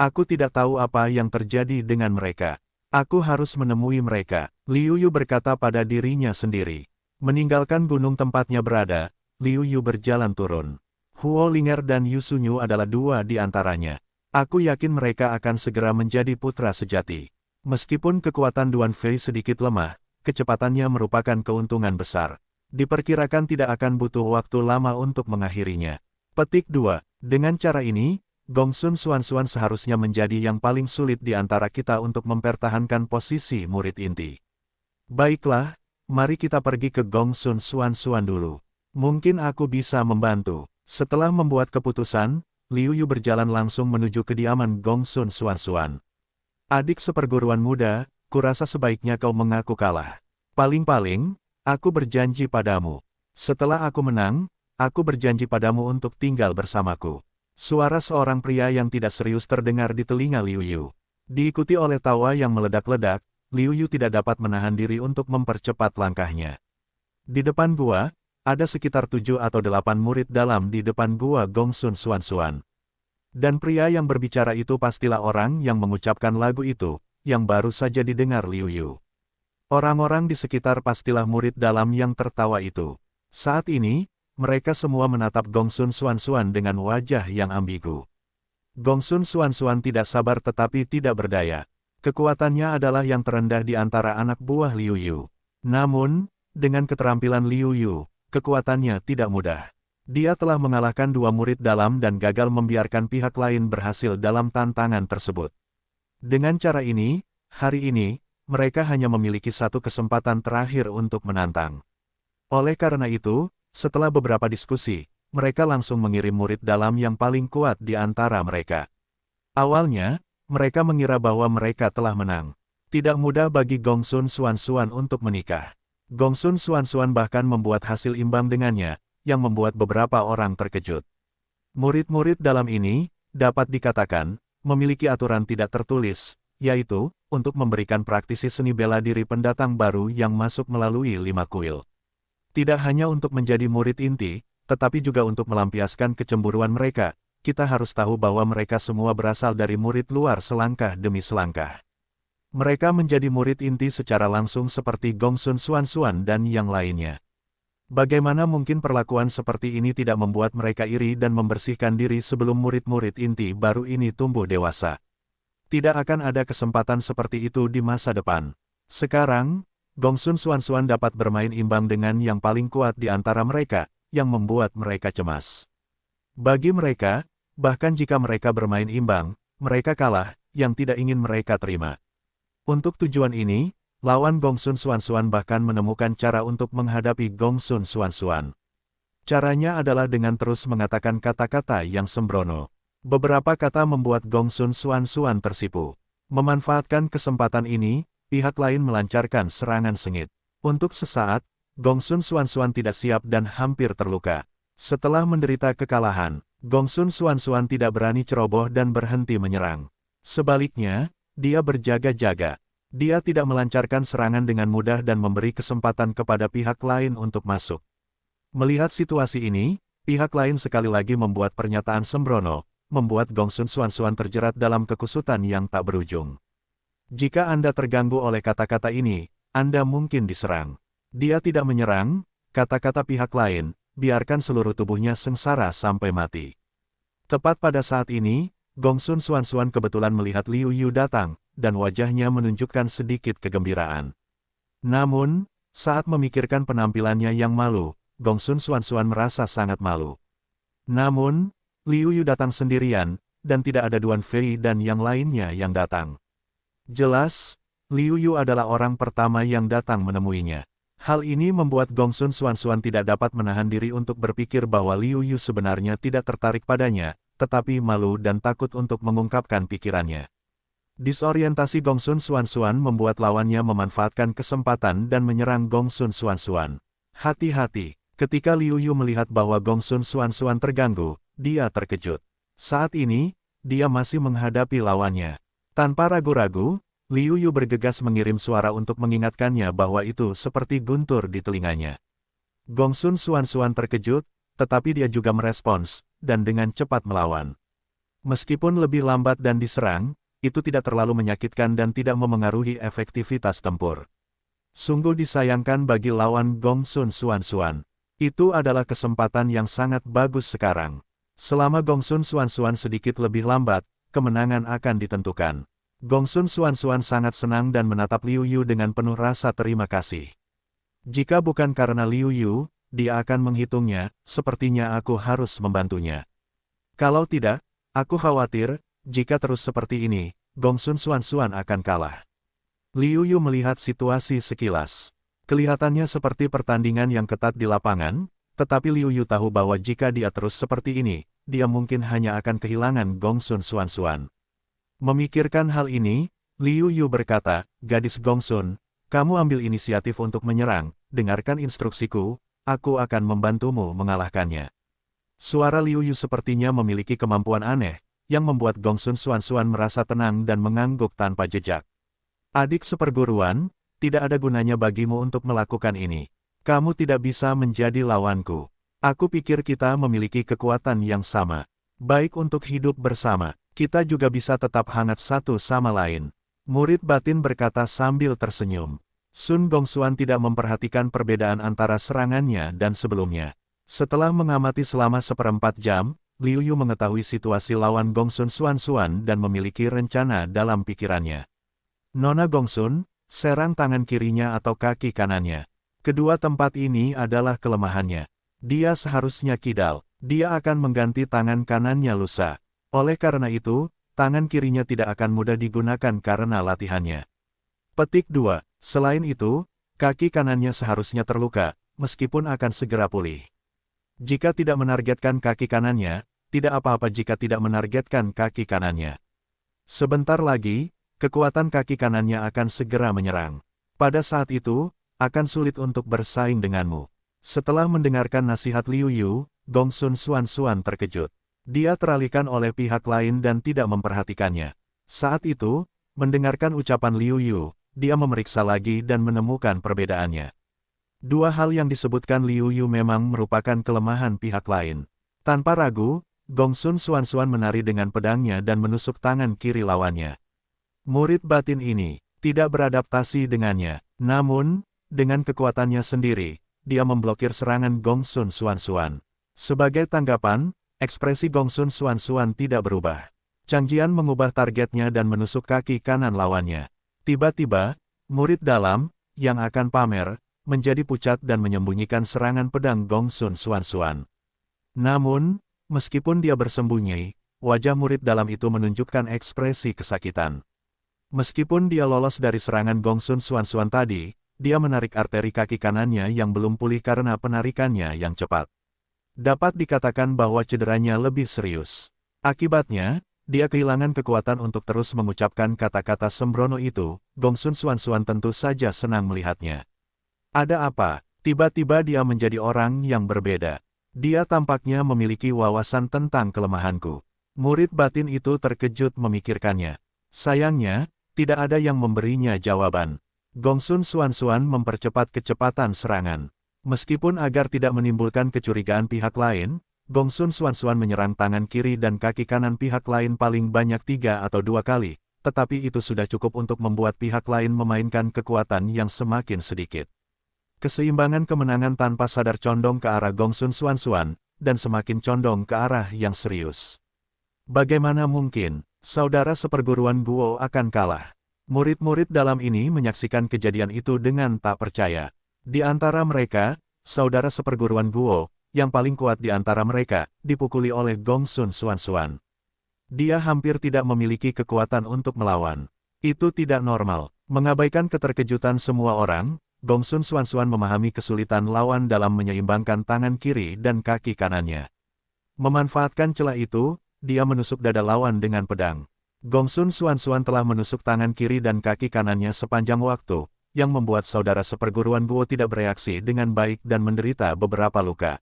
Aku tidak tahu apa yang terjadi dengan mereka. Aku harus menemui mereka. Liu Yu berkata pada dirinya sendiri. Meninggalkan gunung tempatnya berada, Liu Yu berjalan turun. Huo Linger dan Yu Sunyu adalah dua di antaranya. Aku yakin mereka akan segera menjadi putra sejati. Meskipun kekuatan Duan Fei sedikit lemah, kecepatannya merupakan keuntungan besar. Diperkirakan tidak akan butuh waktu lama untuk mengakhirinya. Petik 2. Dengan cara ini, Gongsun Xuanxuan seharusnya menjadi yang paling sulit di antara kita untuk mempertahankan posisi murid inti. Baiklah, mari kita pergi ke Gongsun Xuanxuan dulu. Mungkin aku bisa membantu. Setelah membuat keputusan, Liu Yu berjalan langsung menuju kediaman Gongsun Xuanxuan. Adik seperguruan muda, kurasa sebaiknya kau mengaku kalah. Paling-paling, aku berjanji padamu. Setelah aku menang, aku berjanji padamu untuk tinggal bersamaku. Suara seorang pria yang tidak serius terdengar di telinga Liu Yu. Diikuti oleh tawa yang meledak-ledak, Liu Yu tidak dapat menahan diri untuk mempercepat langkahnya. Di depan gua, ada sekitar 7 atau 8 murid dalam di depan gua Gongsun Xuanxuan. Dan pria yang berbicara itu pastilah orang yang mengucapkan lagu itu, yang baru saja didengar Liu Yu. Orang-orang di sekitar pastilah murid dalam yang tertawa itu. Saat ini, mereka semua menatap Gongsun Xuanxuan dengan wajah yang ambigu. Gongsun Xuanxuan tidak sabar tetapi tidak berdaya. Kekuatannya adalah yang terendah di antara anak buah Liu Yu. Namun, dengan keterampilan Liu Yu, kekuatannya tidak mudah. Dia telah mengalahkan 2 murid dalam dan gagal membiarkan pihak lain berhasil dalam tantangan tersebut. Dengan cara ini, hari ini, mereka hanya memiliki satu kesempatan terakhir untuk menantang. Oleh karena itu, setelah beberapa diskusi, mereka langsung mengirim murid dalam yang paling kuat di antara mereka. Awalnya, mereka mengira bahwa mereka telah menang. Tidak mudah bagi Gongsun Xuanxuan untuk menikah. Gongsun Xuanxuan bahkan membuat hasil imbang dengannya, yang membuat beberapa orang terkejut. Murid-murid dalam ini, dapat dikatakan, memiliki aturan tidak tertulis, yaitu, untuk memberikan praktisi seni bela diri pendatang baru yang masuk melalui 5 kuil. Tidak hanya untuk menjadi murid inti, tetapi juga untuk melampiaskan kecemburuan mereka, kita harus tahu bahwa mereka semua berasal dari murid luar selangkah demi selangkah. Mereka menjadi murid inti secara langsung seperti Gongsun Xuanxuan dan yang lainnya. Bagaimana mungkin perlakuan seperti ini tidak membuat mereka iri dan membersihkan diri sebelum murid-murid inti baru ini tumbuh dewasa? Tidak akan ada kesempatan seperti itu di masa depan. Sekarang, Gongsun Xuanxuan dapat bermain imbang dengan yang paling kuat di antara mereka, yang membuat mereka cemas. Bagi mereka, Bahkan jika mereka bermain imbang, mereka kalah, yang tidak ingin mereka terima. Untuk tujuan ini, lawan Gongsun Xuanxuan bahkan menemukan cara untuk menghadapi Gongsun Xuanxuan. Caranya adalah dengan terus mengatakan kata-kata yang sembrono. Beberapa kata membuat Gongsun Xuanxuan tersipu. Memanfaatkan kesempatan ini, pihak lain melancarkan serangan sengit. Untuk sesaat, Gongsun Xuanxuan tidak siap dan hampir terluka. Setelah menderita kekalahan, Gongsun Xuanxuan tidak berani ceroboh dan berhenti menyerang. Sebaliknya, dia berjaga-jaga. Dia tidak melancarkan serangan dengan mudah dan memberi kesempatan kepada pihak lain untuk masuk. Melihat situasi ini, pihak lain sekali lagi membuat pernyataan sembrono, membuat Gongsun Xuanxuan terjerat dalam kekusutan yang tak berujung. Jika Anda terganggu oleh kata-kata ini, Anda mungkin diserang. Dia tidak menyerang, kata-kata pihak lain, biarkan seluruh tubuhnya sengsara sampai mati. Tepat pada saat ini, Gongsun Xuanxuan kebetulan melihat Liu Yu datang, dan wajahnya menunjukkan sedikit kegembiraan. Namun, saat memikirkan penampilannya yang malu, Gongsun Xuanxuan merasa sangat malu. Namun, Liu Yu datang sendirian, dan tidak ada Duan Fei dan yang lainnya yang datang. Jelas, Liu Yu adalah orang pertama yang datang menemuinya. Hal ini membuat Gongsun Xuanxuan tidak dapat menahan diri untuk berpikir bahwa Liu Yu sebenarnya tidak tertarik padanya, tetapi malu dan takut untuk mengungkapkan pikirannya. Disorientasi Gongsun Xuanxuan membuat lawannya memanfaatkan kesempatan dan menyerang Gongsun Xuanxuan. Hati-hati, ketika Liu Yu melihat bahwa Gongsun Xuanxuan terganggu, dia terkejut. Saat ini, dia masih menghadapi lawannya. Tanpa ragu-ragu, Liu Yu bergegas mengirim suara untuk mengingatkannya bahwa itu seperti guntur di telinganya. Gongsun Xuanxuan terkejut, tetapi dia juga merespons, dan dengan cepat melawan. Meskipun lebih lambat dan diserang, itu tidak terlalu menyakitkan dan tidak memengaruhi efektivitas tempur. Sungguh disayangkan bagi lawan Gongsun Xuanxuan. Itu adalah kesempatan yang sangat bagus sekarang. Selama Gongsun Xuanxuan sedikit lebih lambat, kemenangan akan ditentukan. Gongsun Xuanxuan sangat senang dan menatap Liu Yu dengan penuh rasa terima kasih. Jika bukan karena Liu Yu, dia akan menghitungnya, sepertinya aku harus membantunya. Kalau tidak, aku khawatir, jika terus seperti ini, Gongsun Xuanxuan akan kalah. Liu Yu melihat situasi sekilas. Kelihatannya seperti pertandingan yang ketat di lapangan, tetapi Liu Yu tahu bahwa jika dia terus seperti ini, dia mungkin hanya akan kehilangan Gongsun Xuanxuan. Memikirkan hal ini, Liu Yu berkata, "Gadis Gongsun, kamu ambil inisiatif untuk menyerang, dengarkan instruksiku, aku akan membantumu mengalahkannya." Suara Liu Yu sepertinya memiliki kemampuan aneh, yang membuat Gongsun Xuanxuan merasa tenang dan mengangguk tanpa jejak. "Adik seperguruan, tidak ada gunanya bagimu untuk melakukan ini. Kamu tidak bisa menjadi lawanku. Aku pikir kita memiliki kekuatan yang sama. Baik untuk hidup bersama. Kita juga bisa tetap hangat satu sama lain." Murid batin berkata sambil tersenyum. Sun Gongxuan tidak memperhatikan perbedaan antara serangannya dan sebelumnya. Setelah mengamati selama 1/4 jam, Liu Yu mengetahui situasi lawan Gongsun Xuanxuan dan memiliki rencana dalam pikirannya. "Nona Gongsun, serang tangan kirinya atau kaki kanannya. Kedua tempat ini adalah kelemahannya. Dia seharusnya kidal, dia akan mengganti tangan kanannya lusa. Oleh karena itu, tangan kirinya tidak akan mudah digunakan karena latihannya." Petik 2. Selain itu, kaki kanannya seharusnya terluka, meskipun akan segera pulih. Jika tidak menargetkan kaki kanannya, tidak apa-apa jika tidak menargetkan kaki kanannya. Sebentar lagi, kekuatan kaki kanannya akan segera menyerang. Pada saat itu, akan sulit untuk bersaing denganmu. Setelah mendengarkan nasihat Liu Yu, Gongsun Xuanxuan terkejut. Dia teralihkan oleh pihak lain dan tidak memperhatikannya. Saat itu, mendengarkan ucapan Liu Yu, dia memeriksa lagi dan menemukan perbedaannya. Dua hal yang disebutkan Liu Yu memang merupakan kelemahan pihak lain. Tanpa ragu, Gongsun Xuanxuan menari dengan pedangnya dan menusuk tangan kiri lawannya. Murid batin ini tidak beradaptasi dengannya, namun, dengan kekuatannya sendiri, dia memblokir serangan Gongsun Xuanxuan. Sebagai tanggapan, ekspresi Gongsun Xuanxuan tidak berubah. Chang Jian mengubah targetnya dan menusuk kaki kanan lawannya. Tiba-tiba, murid dalam, yang akan pamer, menjadi pucat dan menyembunyikan serangan pedang Gongsun Xuanxuan. Namun, meskipun dia bersembunyi, wajah murid dalam itu menunjukkan ekspresi kesakitan. Meskipun dia lolos dari serangan Gongsun Xuanxuan tadi, dia menarik arteri kaki kanannya yang belum pulih karena penarikannya yang cepat. Dapat dikatakan bahwa cederanya lebih serius. Akibatnya, dia kehilangan kekuatan untuk terus mengucapkan kata-kata sembrono itu. Gongsun Xuanxuan tentu saja senang melihatnya. Ada apa? Tiba-tiba dia menjadi orang yang berbeda. Dia tampaknya memiliki wawasan tentang kelemahanku. Murid batin itu terkejut memikirkannya. Sayangnya, tidak ada yang memberinya jawaban. Gongsun Xuanxuan mempercepat kecepatan serangan. Meskipun agar tidak menimbulkan kecurigaan pihak lain, Gongsun Xuanxuan menyerang tangan kiri dan kaki kanan pihak lain paling banyak 3 atau 2 kali, tetapi itu sudah cukup untuk membuat pihak lain memainkan kekuatan yang semakin sedikit. Keseimbangan kemenangan tanpa sadar condong ke arah Gongsun Xuanxuan, dan semakin condong ke arah yang serius. Bagaimana mungkin, saudara seperguruan Guo akan kalah? Murid-murid dalam ini menyaksikan kejadian itu dengan tak percaya. Di antara mereka, saudara seperguruan Guo, yang paling kuat di antara mereka, dipukuli oleh Gongsun Xuanxuan. Dia hampir tidak memiliki kekuatan untuk melawan. Itu tidak normal. Mengabaikan keterkejutan semua orang, Gongsun Xuanxuan memahami kesulitan lawan dalam menyeimbangkan tangan kiri dan kaki kanannya. Memanfaatkan celah itu, dia menusuk dada lawan dengan pedang. Gongsun Xuanxuan telah menusuk tangan kiri dan kaki kanannya sepanjang waktu, yang membuat saudara seperguruan Guo tidak bereaksi dengan baik dan menderita beberapa luka.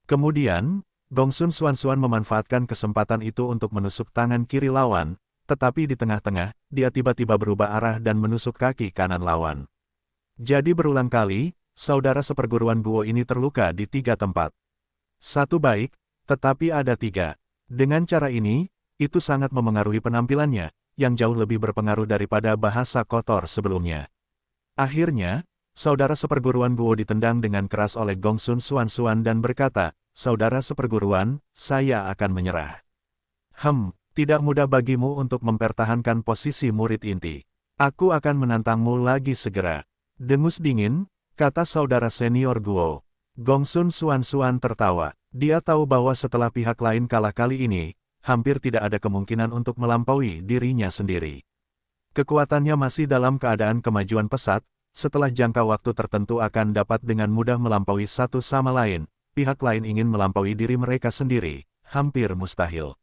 Kemudian, Gongsun Xuanxuan memanfaatkan kesempatan itu untuk menusuk tangan kiri lawan, tetapi di tengah-tengah, dia tiba-tiba berubah arah dan menusuk kaki kanan lawan. Jadi berulang kali, saudara seperguruan Guo ini terluka di 3 tempat. Satu baik, tetapi ada 3. Dengan cara ini, itu sangat memengaruhi penampilannya, yang jauh lebih berpengaruh daripada bahasa kotor sebelumnya. Akhirnya, saudara seperguruan Guo ditendang dengan keras oleh Gongsun Xuanxuan dan berkata, "Saudara seperguruan, saya akan menyerah." Tidak mudah bagimu untuk mempertahankan posisi murid inti. Aku akan menantangmu lagi segera. Dengus dingin, kata saudara senior Guo. Gongsun Xuanxuan tertawa. Dia tahu bahwa setelah pihak lain kalah kali ini, hampir tidak ada kemungkinan untuk melampaui dirinya sendiri. Kekuatannya masih dalam keadaan kemajuan pesat, setelah jangka waktu tertentu akan dapat dengan mudah melampaui satu sama lain. Pihak lain ingin melampaui diri mereka sendiri, hampir mustahil.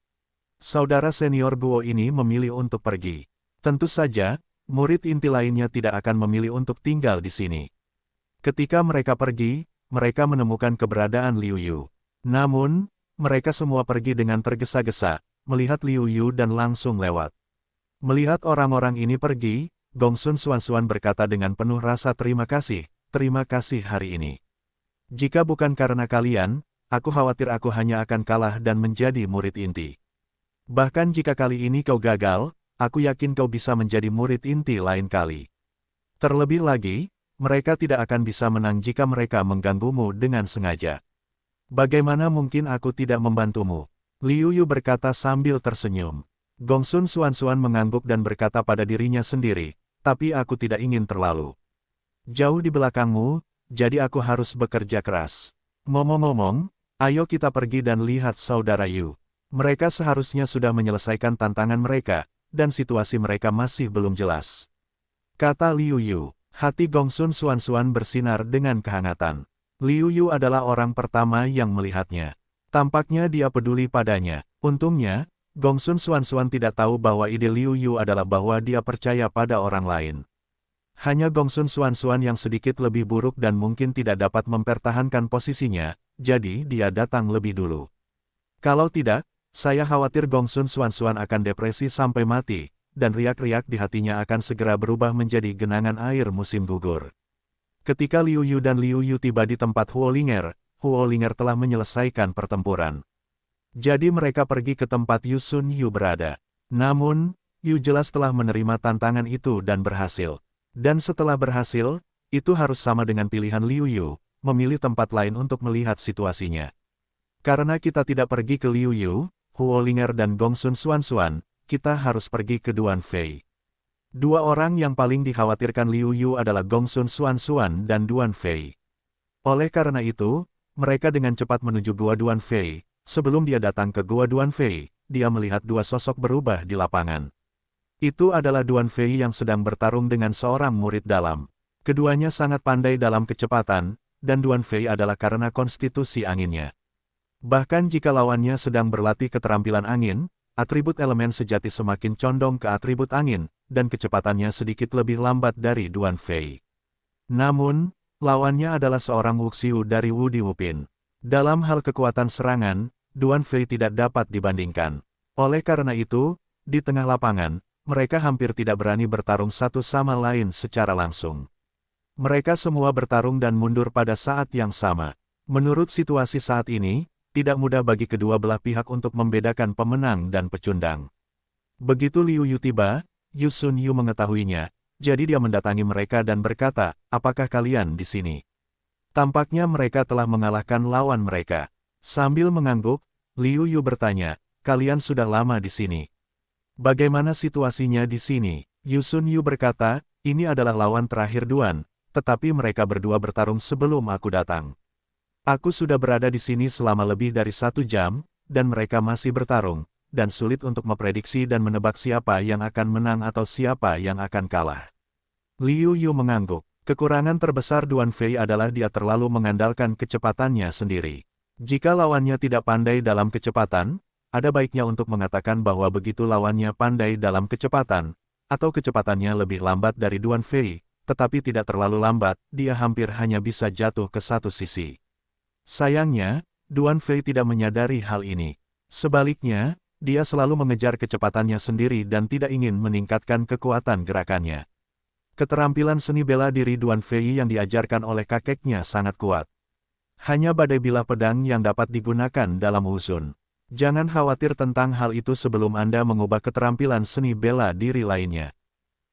Saudara senior Guo ini memilih untuk pergi. Tentu saja, murid inti lainnya tidak akan memilih untuk tinggal di sini. Ketika mereka pergi, mereka menemukan keberadaan Liu Yu. Namun, mereka semua pergi dengan tergesa-gesa, melihat Liu Yu dan langsung lewat. Melihat orang-orang ini pergi, Gongsun Xuanxuan berkata dengan penuh rasa terima kasih hari ini. Jika bukan karena kalian, aku khawatir aku hanya akan kalah dan menjadi murid inti. Bahkan jika kali ini kau gagal, aku yakin kau bisa menjadi murid inti lain kali. Terlebih lagi, mereka tidak akan bisa menang jika mereka mengganggumu dengan sengaja. Bagaimana mungkin aku tidak membantumu? Liu Yu berkata sambil tersenyum. Gongsun Xuanxuan mengangguk dan berkata pada dirinya sendiri, tapi aku tidak ingin terlalu jauh di belakangmu, jadi aku harus bekerja keras. Ngomong-ngomong, ayo kita pergi dan lihat saudara Yu. Mereka seharusnya sudah menyelesaikan tantangan mereka, dan situasi mereka masih belum jelas. Kata Liu Yu. Hati Gongsun Xuanxuan bersinar dengan kehangatan. Liu Yu adalah orang pertama yang melihatnya. Tampaknya dia peduli padanya. Untungnya, Gongsun Xuanxuan tidak tahu bahwa ide Liu Yu adalah bahwa dia percaya pada orang lain. Hanya Gongsun Xuanxuan yang sedikit lebih buruk dan mungkin tidak dapat mempertahankan posisinya, jadi dia datang lebih dulu. Kalau tidak, saya khawatir Gongsun Xuanxuan akan depresi sampai mati, dan riak-riak di hatinya akan segera berubah menjadi genangan air musim gugur. Ketika Liu Yu dan Liu Yu tiba di tempat Huo Linger telah menyelesaikan pertempuran. Jadi mereka pergi ke tempat Yu Sun Yu berada. Namun, Yu jelas telah menerima tantangan itu dan berhasil. Dan setelah berhasil, itu harus sama dengan pilihan Liu Yu, memilih tempat lain untuk melihat situasinya. Karena kita tidak pergi ke Liu Yu, Huo Linger dan Gongsun Xuanxuan, kita harus pergi ke Duan Fei. Dua orang yang paling dikhawatirkan Liu Yu adalah Gongsun Xuanxuan dan Duan Fei. Oleh karena itu, mereka dengan cepat menuju Gua Duan Fei. Sebelum dia datang ke Gua Duan Fei, dia melihat dua sosok berubah di lapangan. Itu adalah Duan Fei yang sedang bertarung dengan seorang murid dalam. Keduanya sangat pandai dalam kecepatan, dan Duan Fei adalah karena konstitusi anginnya. Bahkan jika lawannya sedang berlatih keterampilan angin, atribut elemen sejati semakin condong ke atribut angin, dan kecepatannya sedikit lebih lambat dari Duan Fei. Namun, lawannya adalah seorang Wuxiu dari Wudi Wupin. Dalam hal kekuatan serangan, Duan Fei tidak dapat dibandingkan. Oleh karena itu, di tengah lapangan, mereka hampir tidak berani bertarung satu sama lain secara langsung. Mereka semua bertarung dan mundur pada saat yang sama. Menurut situasi saat ini, tidak mudah bagi kedua belah pihak untuk membedakan pemenang dan pecundang. Begitu Liu Yu tiba, Yu Sun Yu mengetahuinya, jadi dia mendatangi mereka dan berkata, "Apakah kalian di sini?" Tampaknya mereka telah mengalahkan lawan mereka. Sambil mengangguk, Liu Yu bertanya, "Kalian sudah lama di sini. Bagaimana situasinya di sini?" Yu Sun Yu berkata, "Ini adalah lawan terakhir Duan, tetapi mereka berdua bertarung sebelum aku datang. Aku sudah berada di sini selama lebih dari 1 jam, dan mereka masih bertarung, dan sulit untuk memprediksi dan menebak siapa yang akan menang atau siapa yang akan kalah." Liu Yu mengangguk. Kekurangan terbesar Duan Fei adalah dia terlalu mengandalkan kecepatannya sendiri. Jika lawannya tidak pandai dalam kecepatan, ada baiknya untuk mengatakan bahwa begitu lawannya pandai dalam kecepatan, atau kecepatannya lebih lambat dari Duan Fei, tetapi tidak terlalu lambat, dia hampir hanya bisa jatuh ke satu sisi. Sayangnya, Duan Fei tidak menyadari hal ini. Sebaliknya, dia selalu mengejar kecepatannya sendiri dan tidak ingin meningkatkan kekuatan gerakannya. Keterampilan seni bela diri Duan Fei yang diajarkan oleh kakeknya sangat kuat. Hanya badai bilah pedang yang dapat digunakan dalam Wuzun. Jangan khawatir tentang hal itu sebelum Anda mengubah keterampilan seni bela diri lainnya.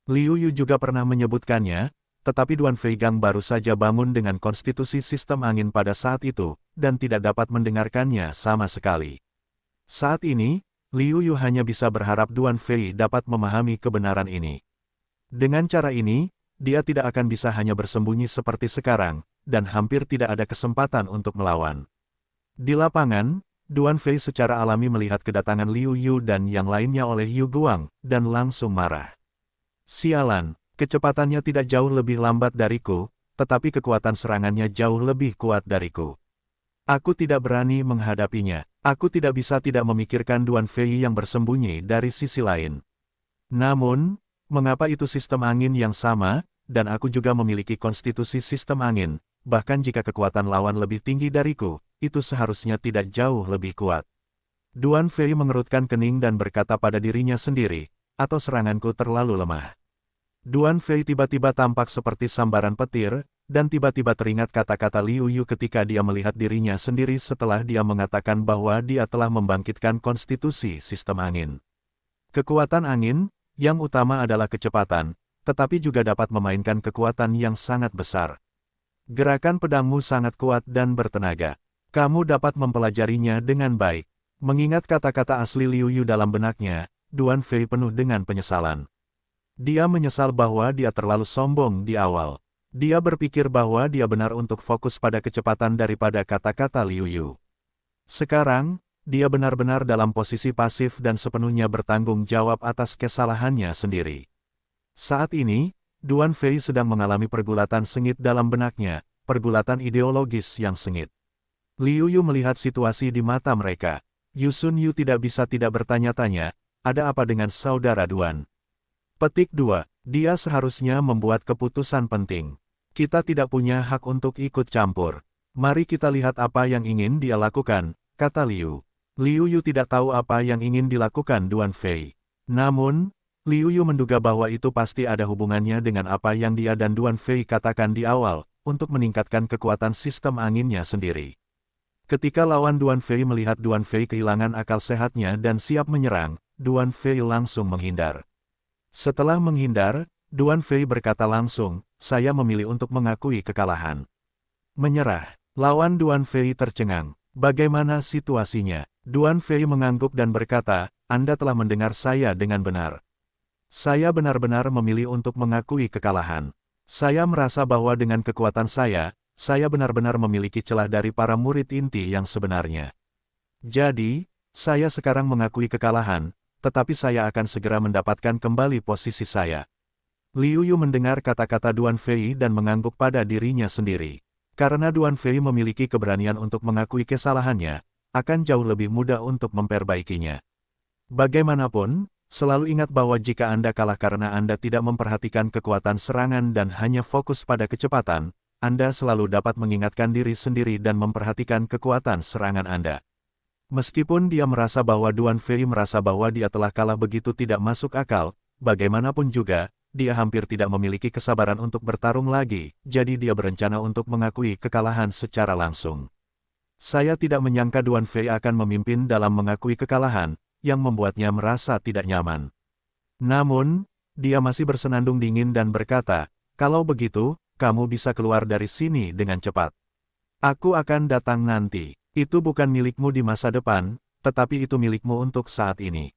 Liu Yu juga pernah menyebutkannya, tetapi Duan Fei Gang baru saja bangun dengan konstitusi sistem angin pada saat itu, dan tidak dapat mendengarkannya sama sekali. Saat ini, Liu Yu hanya bisa berharap Duan Fei dapat memahami kebenaran ini. Dengan cara ini, dia tidak akan bisa hanya bersembunyi seperti sekarang, dan hampir tidak ada kesempatan untuk melawan. Di lapangan, Duan Fei secara alami melihat kedatangan Liu Yu dan yang lainnya oleh Yu Guang, dan langsung marah. "Sialan, kecepatannya tidak jauh lebih lambat dariku, tetapi kekuatan serangannya jauh lebih kuat dariku. Aku tidak berani menghadapinya. Aku tidak bisa tidak memikirkan Duan Fei yang bersembunyi dari sisi lain. Namun, mengapa itu sistem angin yang sama, dan aku juga memiliki konstitusi sistem angin, bahkan jika kekuatan lawan lebih tinggi dariku, itu seharusnya tidak jauh lebih kuat." Duan Fei mengerutkan kening dan berkata pada dirinya sendiri, "Atau seranganku terlalu lemah." Duan Fei tiba-tiba tampak seperti sambaran petir, dan tiba-tiba teringat kata-kata Liu Yu ketika dia melihat dirinya sendiri setelah dia mengatakan bahwa dia telah membangkitkan konstitusi sistem angin. Kekuatan angin, yang utama adalah kecepatan, tetapi juga dapat memainkan kekuatan yang sangat besar. Gerakan pedangmu sangat kuat dan bertenaga. Kamu dapat mempelajarinya dengan baik. Mengingat kata-kata asli Liu Yu dalam benaknya, Duan Fei penuh dengan penyesalan. Dia menyesal bahwa dia terlalu sombong di awal. Dia berpikir bahwa dia benar untuk fokus pada kecepatan daripada kata-kata Liu Yu. Sekarang, dia benar-benar dalam posisi pasif dan sepenuhnya bertanggung jawab atas kesalahannya sendiri. Saat ini, Duan Fei sedang mengalami pergulatan sengit dalam benaknya, pergulatan ideologis yang sengit. Liu Yu melihat situasi di mata mereka. Yu Sun Yu tidak bisa tidak bertanya-tanya, ada apa dengan saudara Duan? Petik 2. Dia seharusnya membuat keputusan penting. Kita tidak punya hak untuk ikut campur. Mari kita lihat apa yang ingin dia lakukan, kata Liu. Liu Yu tidak tahu apa yang ingin dilakukan Duan Fei. Namun, Liu Yu menduga bahwa itu pasti ada hubungannya dengan apa yang dia dan Duan Fei katakan di awal, untuk meningkatkan kekuatan sistem anginnya sendiri. Ketika lawan Duan Fei melihat Duan Fei kehilangan akal sehatnya dan siap menyerang, Duan Fei langsung menghindar. Setelah menghindar, Duan Fei berkata langsung, "Saya memilih untuk mengakui kekalahan." Menyerah. Lawan Duan Fei tercengang. Bagaimana situasinya? Duan Fei mengangguk dan berkata, "Anda telah mendengar saya dengan benar. Saya benar-benar memilih untuk mengakui kekalahan. Saya merasa bahwa dengan kekuatan saya benar-benar memiliki celah dari para murid inti yang sebenarnya. Jadi, Saya sekarang mengakui kekalahan, tetapi saya akan segera mendapatkan kembali posisi saya. Liu Yu mendengar kata-kata Duan Fei dan mengangguk pada dirinya sendiri. Karena Duan Fei memiliki keberanian untuk mengakui kesalahannya, akan jauh lebih mudah untuk memperbaikinya. Bagaimanapun, selalu ingat bahwa jika Anda kalah karena Anda tidak memperhatikan kekuatan serangan dan hanya fokus pada kecepatan, Anda selalu dapat mengingatkan diri sendiri dan memperhatikan kekuatan serangan Anda. Meskipun dia merasa bahwa Duan Fei merasa bahwa dia telah kalah begitu tidak masuk akal, bagaimanapun juga, dia hampir tidak memiliki kesabaran untuk bertarung lagi, jadi dia berencana untuk mengakui kekalahan secara langsung. Saya tidak menyangka Duan Fei akan memimpin dalam mengakui kekalahan, yang membuatnya merasa tidak nyaman. Namun, dia masih bersenandung dingin dan berkata, "Kalau begitu, kamu bisa keluar dari sini dengan cepat. Aku akan datang nanti. Itu bukan milikmu di masa depan, tetapi itu milikmu untuk saat ini.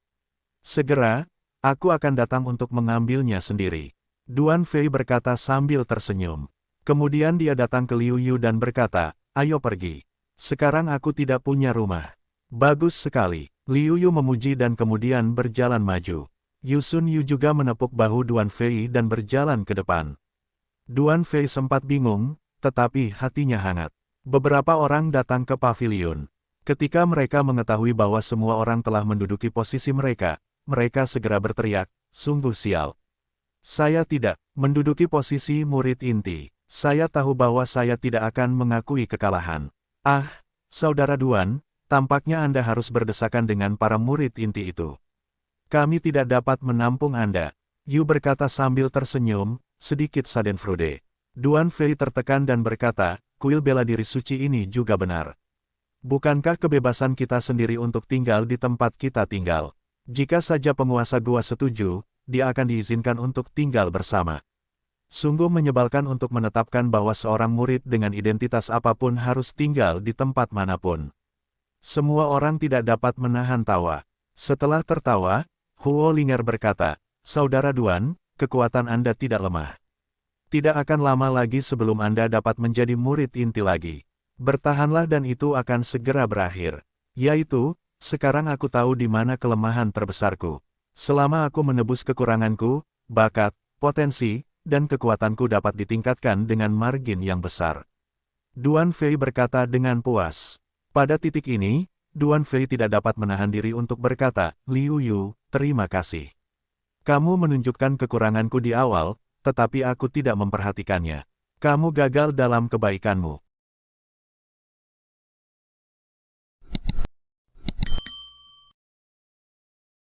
Segera, aku akan datang untuk mengambilnya sendiri." Duan Fei berkata sambil tersenyum. Kemudian dia datang ke Liu Yu dan berkata, "Ayo pergi. Sekarang aku tidak punya rumah." "Bagus sekali." Liu Yu memuji dan kemudian berjalan maju. Yu Sun Yu juga menepuk bahu Duan Fei dan berjalan ke depan. Duan Fei sempat bingung, tetapi hatinya hangat. Beberapa orang datang ke pavilion. Ketika mereka mengetahui bahwa semua orang telah menduduki posisi mereka, mereka segera berteriak, "Sungguh sial. Saya tidak menduduki posisi murid inti. Saya tahu bahwa saya tidak akan mengakui kekalahan." "Ah, Saudara Duan, tampaknya Anda harus berdesakan dengan para murid inti itu. Kami tidak dapat menampung Anda." Yu berkata sambil tersenyum, sedikit schadenfreude. Duan Fei tertekan dan berkata, "Kuil bela diri suci ini juga benar. Bukankah kebebasan kita sendiri untuk tinggal di tempat kita tinggal? Jika saja penguasa gua setuju, dia akan diizinkan untuk tinggal bersama." Sungguh menyebalkan untuk menetapkan bahwa seorang murid dengan identitas apapun harus tinggal di tempat manapun. Semua orang tidak dapat menahan tawa. Setelah tertawa, Huo Linger berkata, "Saudara Duan, kekuatan Anda tidak lemah. Tidak akan lama lagi sebelum Anda dapat menjadi murid inti lagi. Bertahanlah dan itu akan segera berakhir. Yaitu, sekarang aku tahu di mana kelemahan terbesarku. Selama aku menebus kekuranganku, bakat, potensi, dan kekuatanku dapat ditingkatkan dengan margin yang besar." Duan Fei berkata dengan puas. Pada titik ini, Duan Fei tidak dapat menahan diri untuk berkata, "Liu Yu, terima kasih. Kamu menunjukkan kekuranganku di awal, tetapi aku tidak memperhatikannya. Kamu gagal dalam kebaikanmu.